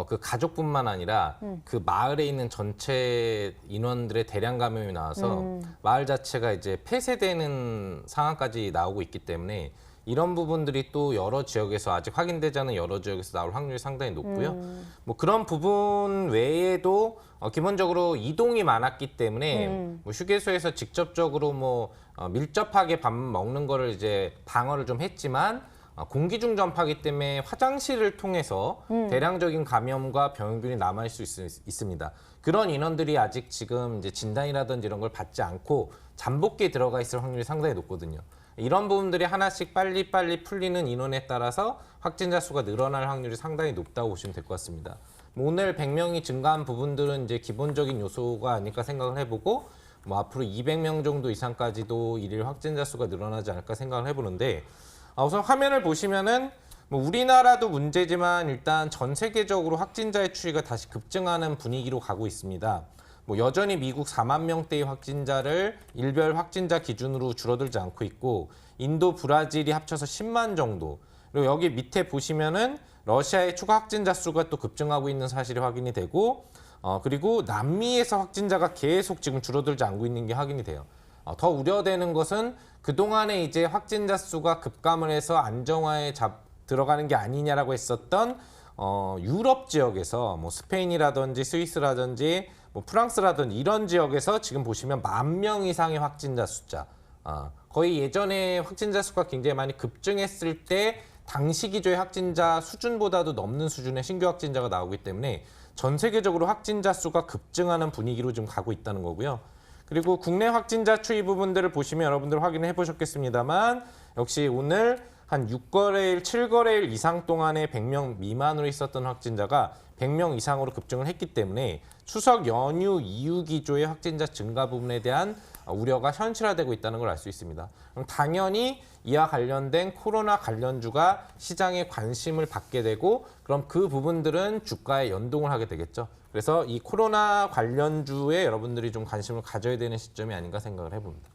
그 가족뿐만 아니라 그 마을에 있는 전체 인원들의 대량 감염이 나와서 마을 자체가 이제 폐쇄되는 상황까지 나오고 있기 때문에 이런 부분들이 또 여러 지역에서 아직 확인되지 않은 여러 지역에서 나올 확률이 상당히 높고요. 뭐 그런 부분 외에도 기본적으로 이동이 많았기 때문에 뭐 휴게소에서 직접적으로 뭐 밀접하게 밥 먹는 거를 이제 방어를 좀 했지만 공기 중 전파기 때문에 화장실을 통해서 대량적인 감염과 병균이 남아있을 수 있습니다. 그런 인원들이 아직 지금 이제 진단이라든지 이런 걸 받지 않고 잠복기에 들어가 있을 확률이 상당히 높거든요. 이런 부분들이 하나씩 빨리빨리 풀리는 인원에 따라서 확진자 수가 늘어날 확률이 상당히 높다고 보시면 될 것 같습니다. 오늘 100명이 증가한 부분들은 이제 기본적인 요소가 아닐까 생각을 해보고 뭐 앞으로 200명 정도 이상까지도 일일 확진자 수가 늘어나지 않을까 생각을 해보는데 우선 화면을 보시면은 뭐 우리나라도 문제지만 일단 전 세계적으로 확진자의 추이가 다시 급증하는 분위기로 가고 있습니다. 뭐 여전히 미국 4만 명대의 확진자를 일별 확진자 기준으로 줄어들지 않고 있고 인도, 브라질이 합쳐서 10만 정도. 그리고 여기 밑에 보시면은 러시아의 추가 확진자 수가 또 급증하고 있는 사실이 확인이 되고 그리고 남미에서 확진자가 계속 지금 줄어들지 않고 있는 게 확인이 돼요. 더 우려되는 것은 그동안에 이제 확진자 수가 급감을 해서 안정화에 들어가는 게 아니냐라고 했었던 유럽 지역에서 뭐 스페인이라든지 스위스라든지 뭐 프랑스라든지 이런 지역에서 지금 보시면 10,000명 이상의 확진자 숫자, 거의 예전에 확진자 수가 굉장히 많이 급증했을 때 당시 기조의 확진자 수준보다도 넘는 수준의 신규 확진자가 나오기 때문에 전 세계적으로 확진자 수가 급증하는 분위기로 지금 가고 있다는 거고요. 그리고 국내 확진자 추이 부분들을 보시면 여러분들 확인해 보셨겠습니다만 역시 오늘 한 6거래일, 7거래일 이상 동안에 100명 미만으로 있었던 확진자가 100명 이상으로 급증을 했기 때문에 추석 연휴 이후 기조의 확진자 증가 부분에 대한 우려가 현실화되고 있다는 걸 알 수 있습니다. 그럼 당연히 이와 관련된 코로나 관련주가 시장에 관심을 받게 되고 그럼 그 부분들은 주가에 연동을 하게 되겠죠. 그래서 이 코로나 관련주에 여러분들이 좀 관심을 가져야 되는 시점이 아닌가 생각을 해봅니다.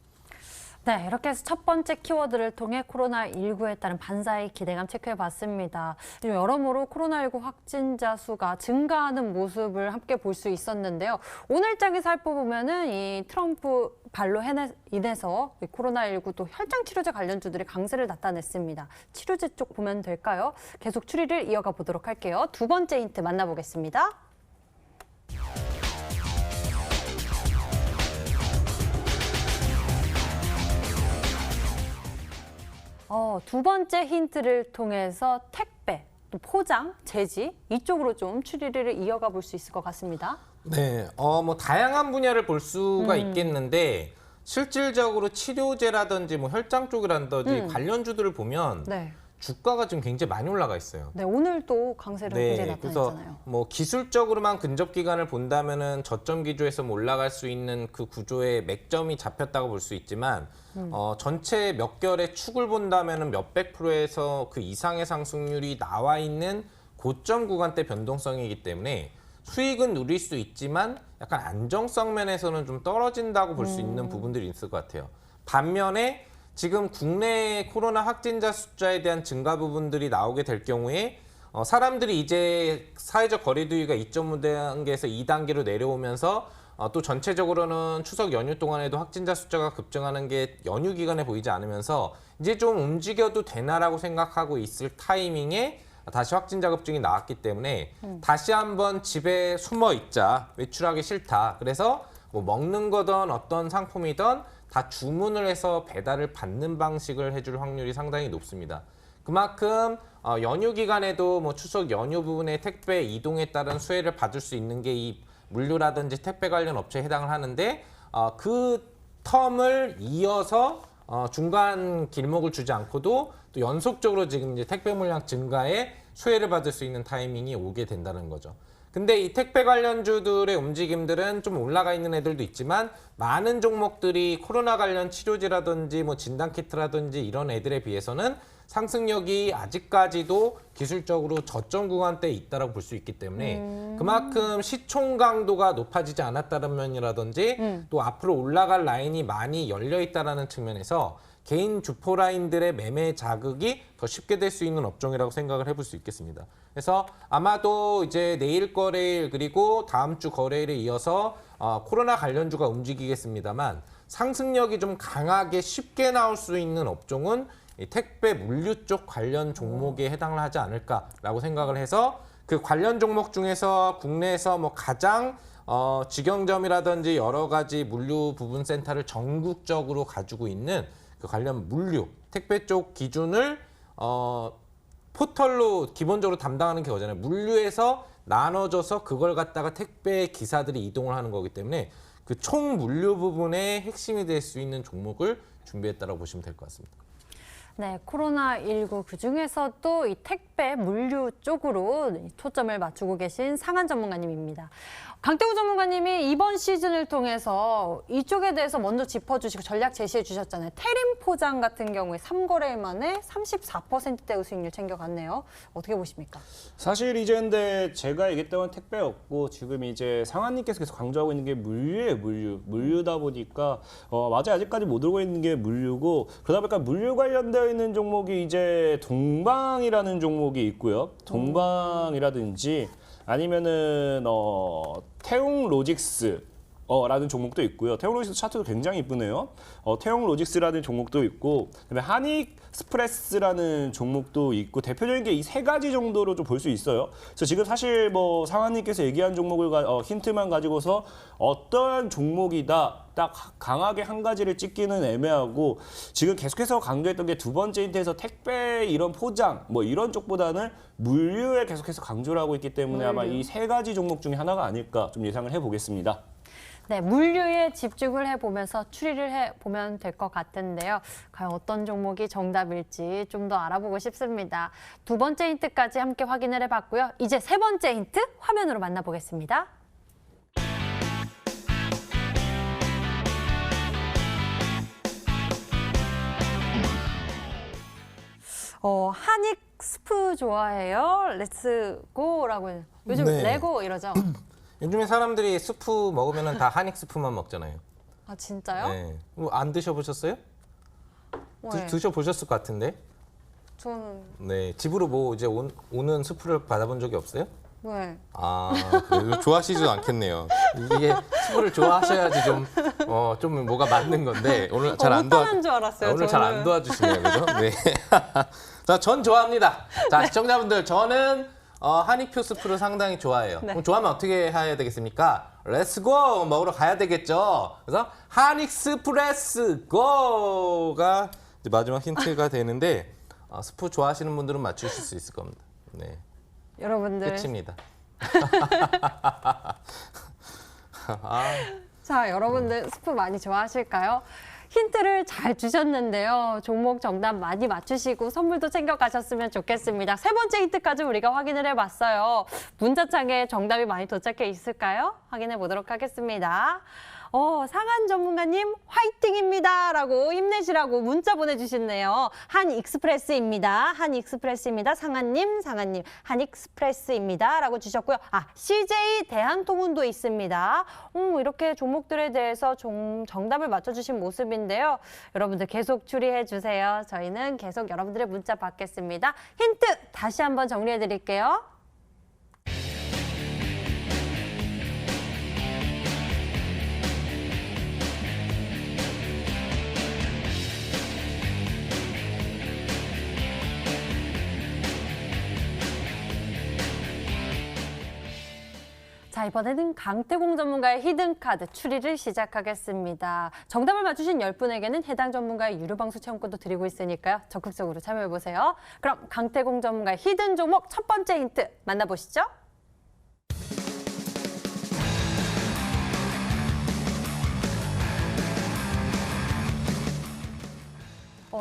네, 이렇게 해서 첫 번째 키워드를 통해 코로나19에 따른 반사의 기대감 체크해봤습니다. 여러모로 코로나19 확진자 수가 증가하는 모습을 함께 볼 수 있었는데요. 오늘 장에 살펴보면은 이 트럼프 발로 인해서 코로나19 또 혈장 치료제 관련주들이 강세를 나타냈습니다. 치료제 쪽 보면 될까요? 계속 추리를 이어가 보도록 할게요. 두 번째 힌트 만나보겠습니다. 두 번째 힌트를 통해서 택배, 또 포장, 제지 이쪽으로 좀 추리를 이어가 볼 수 있을 것 같습니다. 네, 뭐 다양한 분야를 볼 수가 있겠는데 실질적으로 치료제라든지 뭐 혈장 쪽이라든지 관련주들을 보면 네. 주가가 지금 굉장히 많이 올라가 있어요. 네, 오늘도 강세를 굉장히 그래서 나타냈잖아요. 뭐 기술적으로만 근접 기간을 본다면은 저점 기조에서 뭐 올라갈 수 있는 그 구조의 맥점이 잡혔다고 볼 수 있지만 전체 몇 개월의 축을 본다면은 몇백 프로에서 그 이상의 상승률이 나와 있는 고점 구간대 변동성이기 때문에 수익은 누릴 수 있지만 약간 안정성 면에서는 좀 떨어진다고 볼 수 있는 부분들이 있을 것 같아요. 반면에 지금 국내 코로나 확진자 숫자에 대한 증가 부분들이 나오게 될 경우에 사람들이 이제 사회적 거리두기가 2.5단계에서 2단계로 내려오면서 또 전체적으로는 추석 연휴 동안에도 확진자 숫자가 급증하는 게 연휴 기간에 보이지 않으면서 이제 좀 움직여도 되나라고 생각하고 있을 타이밍에 다시 확진자 급증이 나왔기 때문에 다시 한번 집에 숨어 있자, 외출하기 싫다. 그래서 뭐 먹는 거든 어떤 상품이든 다 주문을 해서 배달을 받는 방식을 해줄 확률이 상당히 높습니다. 그만큼 연휴 기간에도 뭐 추석 연휴 부분에 택배 이동에 따른 수혜를 받을 수 있는 게 이 물류라든지 택배 관련 업체에 해당을 하는데 그 텀을 이어서 중간 길목을 주지 않고도 또 연속적으로 지금 이제 택배 물량 증가에 수혜를 받을 수 있는 타이밍이 오게 된다는 거죠. 근데 이 택배 관련주들의 움직임들은 좀 올라가 있는 애들도 있지만 많은 종목들이 코로나 관련 치료제라든지 뭐 진단키트라든지 이런 애들에 비해서는 상승력이 아직까지도 기술적으로 저점 구간대에 있다고 볼 수 있기 때문에 그만큼 시총 강도가 높아지지 않았다는 면이라든지 또 앞으로 올라갈 라인이 많이 열려 있다는 측면에서 개인 주포 라인들의 매매 자극이 더 쉽게 될 수 있는 업종이라고 생각을 해볼 수 있겠습니다. 그래서 아마도 이제 내일 거래일 그리고 다음 주 거래일에 이어서 코로나 관련주가 움직이겠습니다만 상승력이 좀 강하게 쉽게 나올 수 있는 업종은 이 택배 물류 쪽 관련 종목에 해당을 하지 않을까라고 생각을 해서 그 관련 종목 중에서 국내에서 뭐 가장 직영점이라든지 여러 가지 물류 부분 센터를 전국적으로 가지고 있는 그 관련 물류 택배 쪽 기준을 포털로 기본적으로 담당하는 게 거잖아요. 물류에서 나눠져서 그걸 갖다가 택배 기사들이 이동을 하는 거기 때문에 그 총 물류 부분의 핵심이 될 수 있는 종목을 준비했다고 보시면 될 것 같습니다. 네, 코로나19 그중에서도 이 택배 물류 쪽으로 초점을 맞추고 계신 상한 전문가님입니다. 강태우 전문가님이 이번 시즌을 통해서 이쪽에 대해서 먼저 짚어주시고 전략 제시해 주셨잖아요. 태림 포장 같은 경우에 3거래일 만에 34%대 수익률 챙겨갔네요. 어떻게 보십니까? 사실 이제 근데 제가 얘기했던 택배였고 지금 이제 상한님께서 계속 강조하고 있는 게 물류예요, 물류다 보니까 맞아요. 아직까지 못 오고 있는 게 물류고 그러다 보니까 물류 관련되어 있는 종목이 이제 동방이라는 종목이 있고요. 동방이라든지 아니면은 태웅 로직스 라는 종목도 있고요. 태용로직스 차트도 굉장히 이쁘네요. 태용로직스라는 종목도 있고, 그다음에 한익스프레스라는 종목도 있고, 대표적인 게 이 세 가지 정도로 좀 볼 수 있어요. 그래서 지금 사실 뭐 상한님께서 얘기한 종목을 힌트만 가지고서 어떠한 종목이다 딱 강하게 한 가지를 찍기는 애매하고, 지금 계속해서 강조했던 게 두 번째 힌트에서 택배 이런 포장 뭐 이런 쪽보다는 물류에 계속해서 강조를 하고 있기 때문에 아마 이 세 가지 종목 중에 하나가 아닐까 좀 예상을 해보겠습니다. 네, 물류에 집중을 해보면서 추리를 해보면 될 것 같은데요. 과연 어떤 종목이 정답일지 좀 더 알아보고 싶습니다. 두 번째 힌트까지 함께 확인을 해봤고요. 이제 세 번째 힌트 화면으로 만나보겠습니다. 한익 스프 좋아해요? 렛츠고라고 해요. 요즘 네. 레고 이러죠? 요즘에 사람들이 스프 먹으면 다 한익 스프만 먹잖아요. 아, 진짜요? 네. 안 드셔보셨어요? 네. 드셔보셨을 것 같은데. 저는 네. 집으로 뭐 이제 오는 스프를 받아본 적이 없어요? 네. 아, 그래요? 좋아하시지도 않겠네요. 이게 스프를 좋아하셔야지 좀 뭐가 맞는 건데 오늘 잘 안 못하는 줄 알았어요. 오늘 잘 안 저는. 도와주시네요, 그죠? 네. 자, 전 좋아합니다. 자, 시청자분들, 저는 한익표 스프를 상당히 좋아해요. 네. 그럼 좋아하면 어떻게 해야 되겠습니까? 렛츠고! 먹으러 가야 되겠죠? 그래서 한익 스프레스 고가 이제 마지막 힌트가 되는데 스프 좋아하시는 분들은 맞추실 수 있을 겁니다. 네, 여러분들. 끝입니다. 자, 여러분들 스프 많이 좋아하실까요? 힌트를 잘 주셨는데요. 종목 정답 많이 맞추시고 선물도 챙겨가셨으면 좋겠습니다. 세 번째 힌트까지 우리가 확인을 해봤어요. 문자창에 정답이 많이 도착해 있을까요? 확인해 보도록 하겠습니다. 상한 전문가님 화이팅입니다 라고 힘내시라고 문자 보내주셨네요. 한익스프레스입니다. 한익스프레스입니다. 상한님 한익스프레스입니다 라고 주셨고요. CJ 대한통운도 있습니다. 이렇게 종목들에 대해서 정답을 맞춰주신 모습인데요. 여러분들 계속 추리해 주세요. 저희는 계속 여러분들의 문자 받겠습니다. 힌트 다시 한번 정리해 드릴게요. 자, 이번에는 강태공 전문가의 히든카드 추리를 시작하겠습니다. 정답을 맞추신 10분에게는 해당 전문가의 유료방수 체험권도 드리고 있으니까요. 적극적으로 참여해보세요. 그럼 강태공 전문가의 히든 종목 첫 번째 힌트 만나보시죠.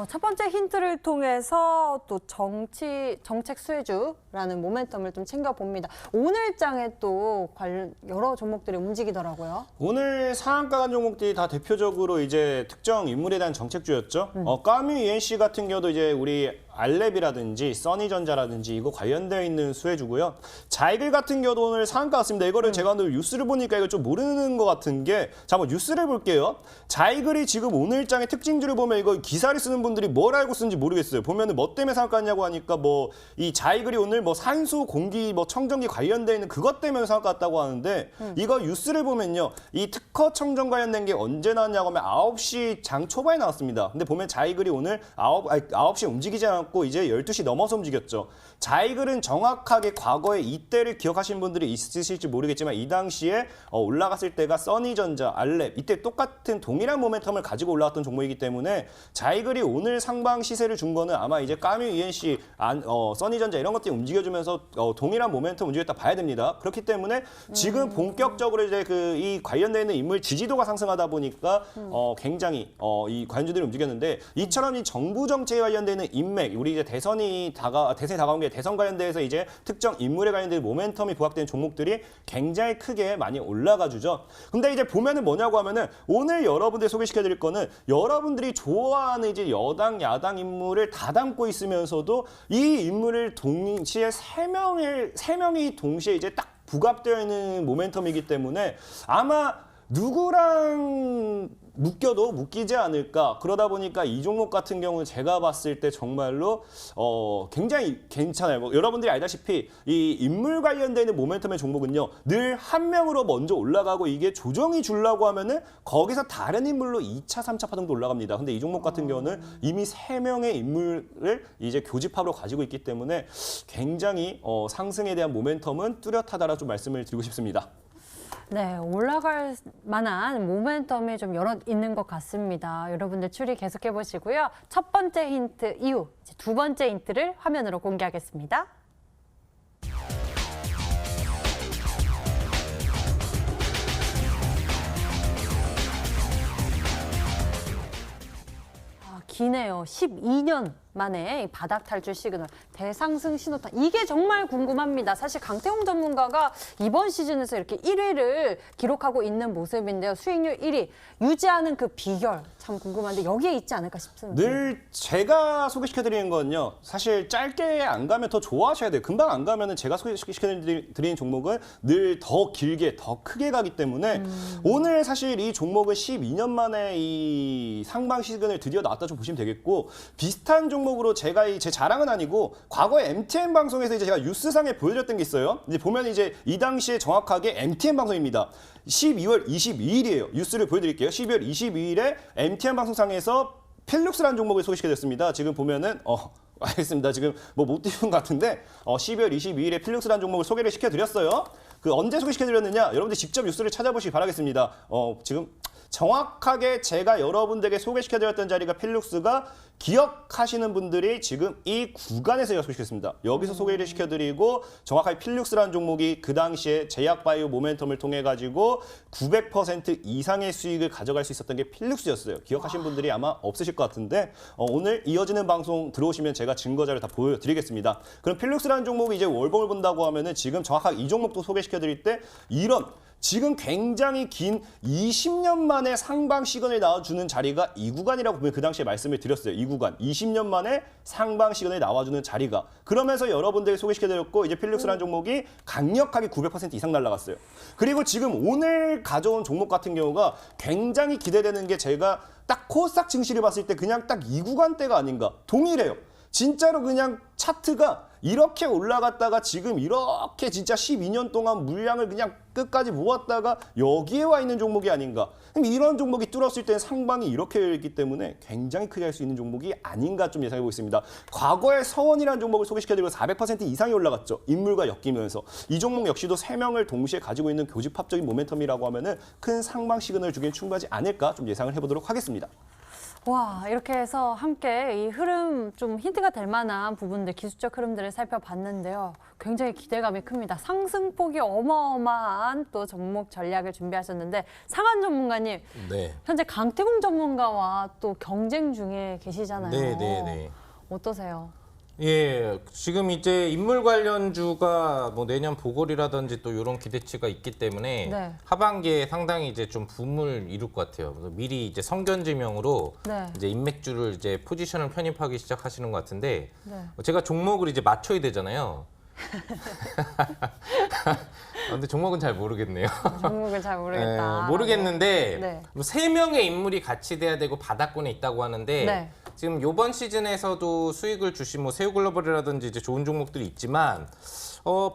첫 번째 힌트를 통해서 또 정책 수혜주라는 모멘텀을 좀 챙겨봅니다. 오늘 장에 또 여러 종목들이 움직이더라고요. 오늘 상한가 간 종목들이 다 대표적으로 이제 특정 인물에 대한 정책주였죠. 까뮤 ENC 같은 경우도 이제 우리 알랩이라든지 써니전자라든지 이거 관련되어 있는 수혜주고요. 자이글 같은 경우도 오늘 상한가 같습니다. 이거를 제가 오늘 뉴스를 보니까 이거 좀 모르는 것 같은 게, 자, 한번 뉴스를 볼게요. 자이글이 지금 오늘장의 특징주를 보면 이거 기사를 쓰는 분들이 뭘 알고 쓰는지 모르겠어요. 보면은 뭐 때문에 상한가냐고 하니까 뭐 이 자이글이 오늘 뭐 산소, 공기, 뭐 청정기 관련되어 있는 그것 때문에 상한가 같다고 하는데, 이거 뉴스를 보면요. 이 특허 청정 관련된 게 언제 나왔냐고 하면 9시 장 초반에 나왔습니다. 근데 보면 자이글이 오늘 9시에 움직이지 않고 이제 12시 넘어서 움직였죠. 자이글은 정확하게 과거에 이때를 기억하시는 분들이 있으실지 모르겠지만 이 당시에 올라갔을 때가 써니전자, 알랩 이때 똑같은 동일한 모멘텀을 가지고 올라왔던 종목이기 때문에 자이글이 오늘 상방 시세를 준 거는 아마 이제 까뮤 ENC, 써니전자 이런 것들이 움직여주면서 동일한 모멘텀 움직였다 봐야 됩니다. 그렇기 때문에 지금 본격적으로 이제 이 관련되어 있는 인물 지지도가 상승하다 보니까 굉장히 이 관주들이 움직였는데, 이처럼 이 정부 정책에 관련되는 인맥, 우리 이제 대선이 다가온 게 대선 관련돼서 이제 특정 인물에 관련된 모멘텀이 부각된 종목들이 굉장히 크게 많이 올라가 주죠. 근데 이제 보면은 뭐냐고 하면은 오늘 여러분들 소개시켜 드릴 거는 여러분들이 좋아하는 이제 여당, 야당 인물을 다 담고 있으면서도 이 인물을 동시에 세 명이 동시에 이제 딱 부각되어 있는 모멘텀이기 때문에 아마 누구랑 묶여도 묶이지 않을까. 그러다 보니까 이 종목 같은 경우는 제가 봤을 때 정말로 굉장히 괜찮아요. 뭐 여러분들이 알다시피 이 인물 관련되는 모멘텀의 종목은요, 늘 한 명으로 먼저 올라가고 이게 조정이 주려고 하면은 거기서 다른 인물로 2차, 3차 파동도 올라갑니다. 근데 이 종목 같은 경우는 이미 3명의 인물을 이제 교집합으로 가지고 있기 때문에 굉장히 상승에 대한 모멘텀은 뚜렷하다라 좀 말씀을 드리고 싶습니다. 네, 올라갈 만한 모멘텀이 좀 여러 있는 것 같습니다. 여러분들 추리 계속해 보시고요. 첫 번째 힌트 이후 이제 두 번째 힌트를 화면으로 공개하겠습니다. 기네요. 12년 만에 이 바닥 탈출 시그널, 대상승 신호탄. 이게 정말 궁금합니다. 사실 강태홍 전문가가 이번 시즌에서 이렇게 1위를 기록하고 있는 모습인데요. 수익률 1위 유지하는 그 비결 참 궁금한데 여기에 있지 않을까 싶습니다. 늘 제가 소개시켜드리는 건요, 사실 짧게 안 가면 더 좋아하셔야 돼요. 금방 안 가면은 제가 소개시켜드리는 종목은 늘 더 길게, 더 크게 가기 때문에 오늘 사실 이 종목은 12년 만에 이 상방 시그널 드디어 나왔다 좀 보시면 되겠고, 비슷한 종목으로 제가 제 자랑은 아니고 과거에 MTN 방송에서 이제 제가 뉴스상에 보여드렸던 게 있어요. 이제 보면 이제 이 당시에 정확하게 MTN 방송입니다. 12월 22일이에요. 뉴스를 보여드릴게요. 12월 22일에 MTN 방송상에서 필룩스라는 종목을 소개시켜드렸습니다. 지금 보면은 알겠습니다. 지금 뭐 못 띄운 것 같은데 12월 22일에 필룩스라는 종목을 소개를 시켜드렸어요. 그 언제 소개시켜드렸느냐? 여러분들 직접 뉴스를 찾아보시기 바라겠습니다. 지금 정확하게 제가 여러분들에게 소개시켜드렸던 자리가 필룩스가 기억하시는 분들이 지금 이 구간에서 제가 소개시켰습니다. 여기서 소개를 시켜드리고 정확하게 필룩스라는 종목이 그 당시에 제약바이오 모멘텀을 통해 가지고 900% 이상의 수익을 가져갈 수 있었던 게 필룩스였어요. 기억하시는 분들이 아마 없으실 것 같은데 오늘 이어지는 방송 들어오시면 제가 증거자를 다 보여드리겠습니다. 그럼 필룩스라는 종목이 이제 월봉을 본다고 하면은 지금 정확하게 이 종목도 소개시켜드릴 때 이런 지금 굉장히 긴 20년 만에 상방 시그널이 나와주는 자리가 이 구간이라고 보면 그 당시에 말씀을 드렸어요. 이 구간 20년 만에 상방 시그널이 나와주는 자리가. 그러면서 여러분들에게 소개시켜드렸고 이제 필룩스라는 종목이 강력하게 900% 이상 날아갔어요. 그리고 지금 오늘 가져온 종목 같은 경우가 굉장히 기대되는 게 제가 딱 코스닥 증시를 봤을 때 그냥 딱 이 구간대가 아닌가. 동일해요. 진짜로 그냥 차트가 이렇게 올라갔다가 지금 이렇게 진짜 12년 동안 물량을 그냥 끝까지 모았다가 여기에 와 있는 종목이 아닌가. 그럼 이런 종목이 뚫었을 때는 상방이 이렇게 열렸기 때문에 굉장히 크게 할 수 있는 종목이 아닌가 좀 예상해 보겠습니다. 과거에 서원이라는 종목을 소개시켜드리고 400% 이상이 올라갔죠. 인물과 엮이면서. 이 종목 역시도 3명을 동시에 가지고 있는 교집합적인 모멘텀이라고 하면은 큰 상방 시그널을 주기엔 충분하지 않을까 좀 예상을 해보도록 하겠습니다. 와, 이렇게 해서 함께 이 흐름 좀 힌트가 될 만한 부분들, 기술적 흐름들을 살펴봤는데요. 굉장히 기대감이 큽니다. 상승폭이 어마어마한 또 종목 전략을 준비하셨는데 상한 전문가님, 네. 현재 강태공 전문가와 또 경쟁 중에 계시잖아요. 네. 어떠세요? 예, 지금 이제 인물 관련주가 뭐 내년 보궐이라든지 또 이런 기대치가 있기 때문에 네. 하반기에 상당히 이제 좀 붐을 이룰 것 같아요. 그래서 미리 이제 성견지명으로 네. 이제 인맥주를 이제 포지션을 편입하기 시작하시는 것 같은데 네. 제가 종목을 이제 맞춰야 되잖아요. 근데 종목은 잘 모르겠네요. 종목을 잘 모르겠다. 네, 모르겠는데 네. 뭐 3명의 인물이 같이 돼야 되고 바닥권에 있다고 하는데 네. 지금 이번 시즌에서도 수익을 주신 뭐 새우글로벌이라든지 이제 좋은 종목들이 있지만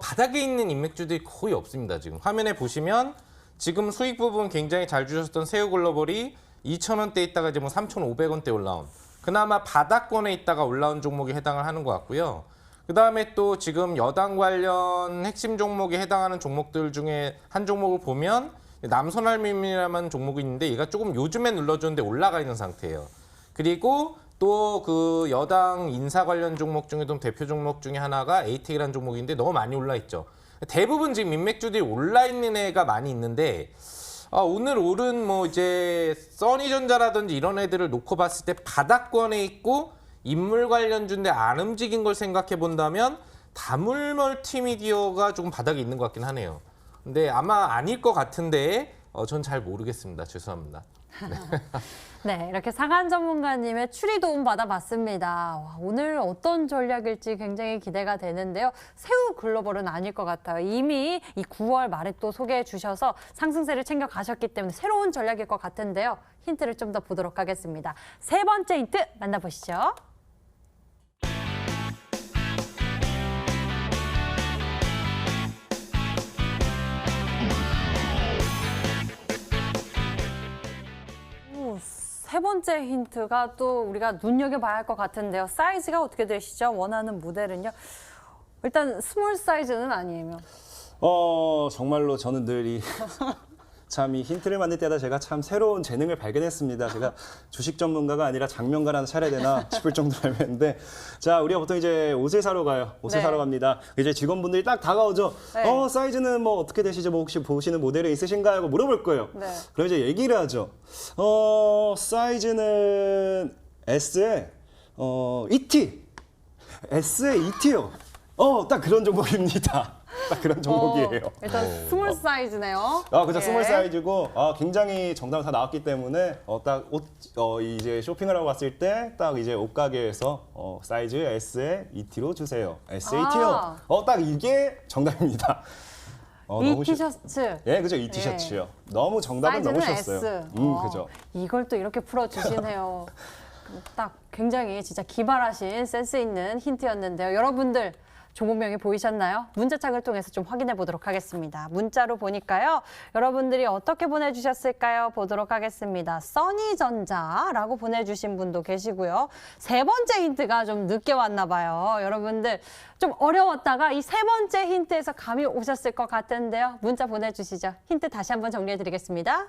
바닥에 있는 인맥주들이 거의 없습니다. 지금 화면에 보시면 지금 수익 부분 굉장히 잘 주셨던 새우글로벌이 2,000원대 있다가 이제 뭐 3,500원대 올라온 그나마 바닥권에 있다가 올라온 종목에 해당을 하는 것 같고요. 그 다음에 또 지금 여당 관련 핵심 종목에 해당하는 종목들 중에 한 종목을 보면 남선알미이라는 종목이 있는데 얘가 조금 요즘에 눌러줬는데 올라가 있는 상태예요. 그리고 또 그 여당 인사 관련 종목 중에도 대표 종목 중에 하나가 에이텍이라는 종목인데 너무 많이 올라 있죠. 대부분 지금 인맥주들이 올라 있는 애가 많이 있는데 오늘 오른 뭐 이제 써니전자라든지 이런 애들을 놓고 봤을 때 바닥권에 있고 인물 관련주인데 안 움직인 걸 생각해 본다면 다물멀티미디어가 조금 바닥에 있는 것 같긴 하네요. 근데 아마 아닐 것 같은데 전 잘 모르겠습니다. 죄송합니다. 네, 이렇게 상한 전문가님의 추리 도움 받아봤습니다. 와, 오늘 어떤 전략일지 굉장히 기대가 되는데요. 새우 글로벌은 아닐 것 같아요. 이미 이 9월 말에 또 소개해 주셔서 상승세를 챙겨 가셨기 때문에 새로운 전략일 것 같은데요. 힌트를 좀 더 보도록 하겠습니다. 세 번째 힌트 만나보시죠. 세 번째 힌트가 또 우리가 눈여겨봐야 할 것 같은데요. 사이즈가 어떻게 되시죠? 원하는 모델은요? 일단 스몰 사이즈는 아니에요. 정말로 저는 늘 이 참 이 힌트를 만들 때마다 제가 참 새로운 재능을 발견했습니다. 제가 주식 전문가가 아니라 장면가라는 차려야 되나 싶을 정도로 알겠는데, 자, 우리가 보통 이제 옷을 사러 가요. 옷을 네. 사러 갑니다. 이제 직원분들이 딱 다가오죠. 네. 사이즈는 뭐 어떻게 되시죠? 뭐 혹시 보시는 모델이 있으신가요? 하고 물어볼 거예요. 네. 그럼 이제 얘기를 하죠. 사이즈는 S에 ET. S에 ET요. 딱 그런 종목입니다. 딱 그런 종목이에요. 일단 스몰 사이즈네요. 그죠. 예. 스몰 사이즈고, 굉장히 정답 다 나왔기 때문에, 딱 이제 쇼핑을 하고 갔을 때, 딱 이제 옷가게에서, 사이즈 S에 ET로 주세요. SAT요. 딱 이게 정답입니다. 이 너무 티셔츠. 예, 그죠. 이 티셔츠요. 너무 정답은 사이즈는 너무 쉬웠어요. S. 그죠. 이걸 또 이렇게 풀어주시네요. 딱 굉장히 진짜 기발하신 센스 있는 힌트였는데요. 여러분들 종목명이 보이셨나요? 문자창을 통해서 좀 확인해 보도록 하겠습니다. 문자로 보니까요. 여러분들이 어떻게 보내주셨을까요? 보도록 하겠습니다. 써니전자라고 보내주신 분도 계시고요. 세 번째 힌트가 좀 늦게 왔나 봐요. 여러분들 좀 어려웠다가 이 세 번째 힌트에서 감이 오셨을 것 같은데요. 문자 보내주시죠. 힌트 다시 한번 정리해 드리겠습니다.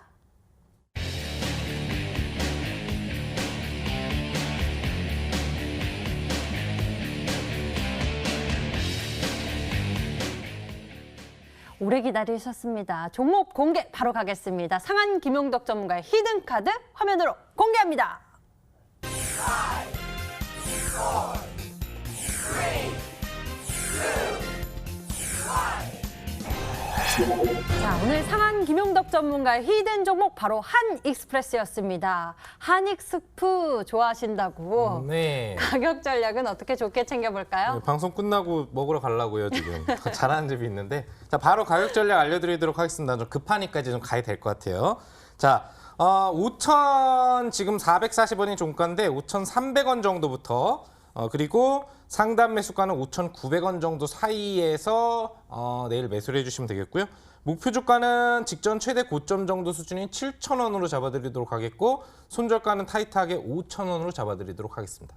오래 기다리셨습니다. 종목 공개 바로 가겠습니다. 상한 김용덕 전문가의 히든카드 화면으로 공개합니다. 자, 오늘 상한 김용덕 전문가의 히든 종목 바로 한익스프레스였습니다. 한익스프 좋아하신다고. 네. 가격 전략은 어떻게 좋게 챙겨볼까요? 네, 방송 끝나고 먹으러 가려고요, 지금. 잘하는 집이 있는데. 자, 바로 가격 전략 알려드리도록 하겠습니다. 좀 급하니까 이제 좀 가야 될 것 같아요. 자, 5,000 지금 440원이 종가인데 5,300원 정도부터 그리고 상단 매수가는 5,900원 정도 사이에서 내일 매수를 해주시면 되겠고요. 목표 주가는 직전 최대 고점 정도 수준인 7,000원으로 잡아드리도록 하겠고 손절가는 타이트하게 5,000원으로 잡아드리도록 하겠습니다.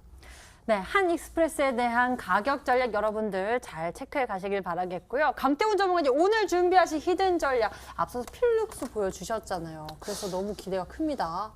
네, 한익스프레스에 대한 가격 전략 여러분들 잘 체크해 가시길 바라겠고요. 강태훈 전문가님 오늘 준비하신 히든 전략 앞서서 필룩스 보여주셨잖아요. 그래서 너무 기대가 큽니다.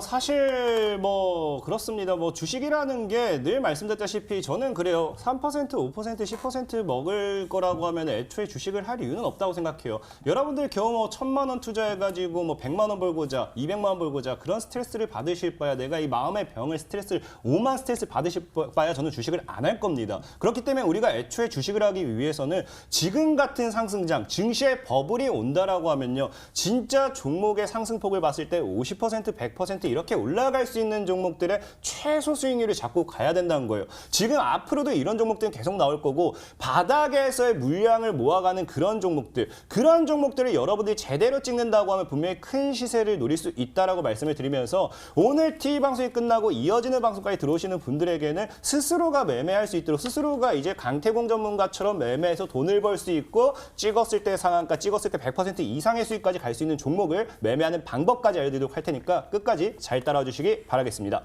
사실 뭐 그렇습니다. 뭐 주식이라는 게 늘 말씀드렸다시피 저는 그래요. 3%, 5%, 10% 먹을 거라고 하면 애초에 주식을 할 이유는 없다고 생각해요. 여러분들 겨우 뭐 1,000만 원 투자해가지고 뭐 100만 원 벌고자, 200만 원 벌고자 그런 스트레스를 받으실 바야 내가 이 마음의 병을 스트레스를 오만 스트레스 받으실 바야 저는 주식을 안 할 겁니다. 그렇기 때문에 우리가 애초에 주식을 하기 위해서는 지금 같은 상승장, 증시에 버블이 온다라고 하면요. 진짜 종목의 상승폭을 봤을 때 50%, 100% 이렇게 올라갈 수 있는 종목들의 최소 수익률을 잡고 가야 된다는 거예요. 지금 앞으로도 이런 종목들은 계속 나올 거고 바닥에서의 물량을 모아가는 그런 종목들을 여러분들이 제대로 찍는다고 하면 분명히 큰 시세를 노릴 수 있다라고 말씀을 드리면서 오늘 TV 방송이 끝나고 이어지는 방송까지 들어오시는 분들에게는 스스로가 매매할 수 있도록 스스로가 이제 강태공 전문가처럼 매매해서 돈을 벌 수 있고 찍었을 때 상한가, 찍었을 때 100% 이상의 수익까지 갈 수 있는 종목을 매매하는 방법까지 알려드리도록 할 테니까 끝까지 잘 따라와 주시기 바라겠습니다.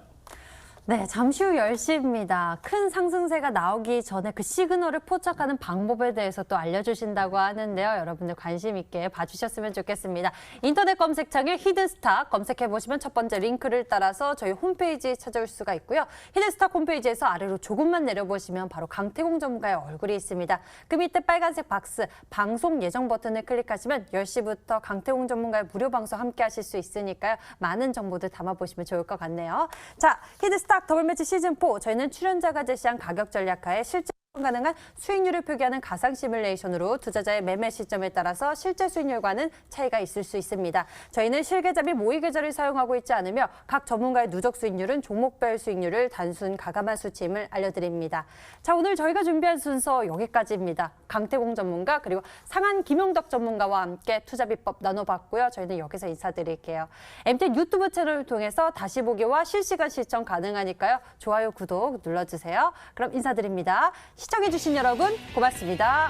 네, 잠시 후 10시입니다. 큰 상승세가 나오기 전에 그 시그널을 포착하는 방법에 대해서 또 알려주신다고 하는데요. 여러분들 관심 있게 봐주셨으면 좋겠습니다. 인터넷 검색창에 히든스탁 검색해보시면 첫 번째 링크를 따라서 저희 홈페이지 찾아올 수가 있고요. 히든스탁 홈페이지에서 아래로 조금만 내려보시면 바로 강태공 전문가의 얼굴이 있습니다. 그 밑에 빨간색 박스 방송 예정 버튼을 클릭하시면 10시부터 강태공 전문가의 무료 방송 함께 하실 수 있으니까요. 많은 정보들 담아보시면 좋을 것 같네요. 자, 히든스탁 더블매치 시즌4 저희는 출연자가 제시한 가격 전략하에 실제 가능한 수익률을 표기하는 가상 시뮬레이션으로 투자자의 매매 시점에 따라서 실제 수익률과는 차이가 있을 수 있습니다. 저희는 실계좌 및 모의계좌를 사용하고 있지 않으며 각 전문가의 누적 수익률은 종목별 수익률을 단순 가감한 수치임을 알려드립니다. 자, 오늘 저희가 준비한 순서 여기까지입니다. 강태공 전문가 그리고 상한 김용덕 전문가와 함께 투자 비법 나눠봤고요. 저희는 여기서 인사드릴게요. MT 유튜브 채널을 통해서 다시 보기와 실시간 시청 가능하니까요. 좋아요, 구독 눌러주세요. 그럼 인사드립니다. 시청해주신 여러분 고맙습니다.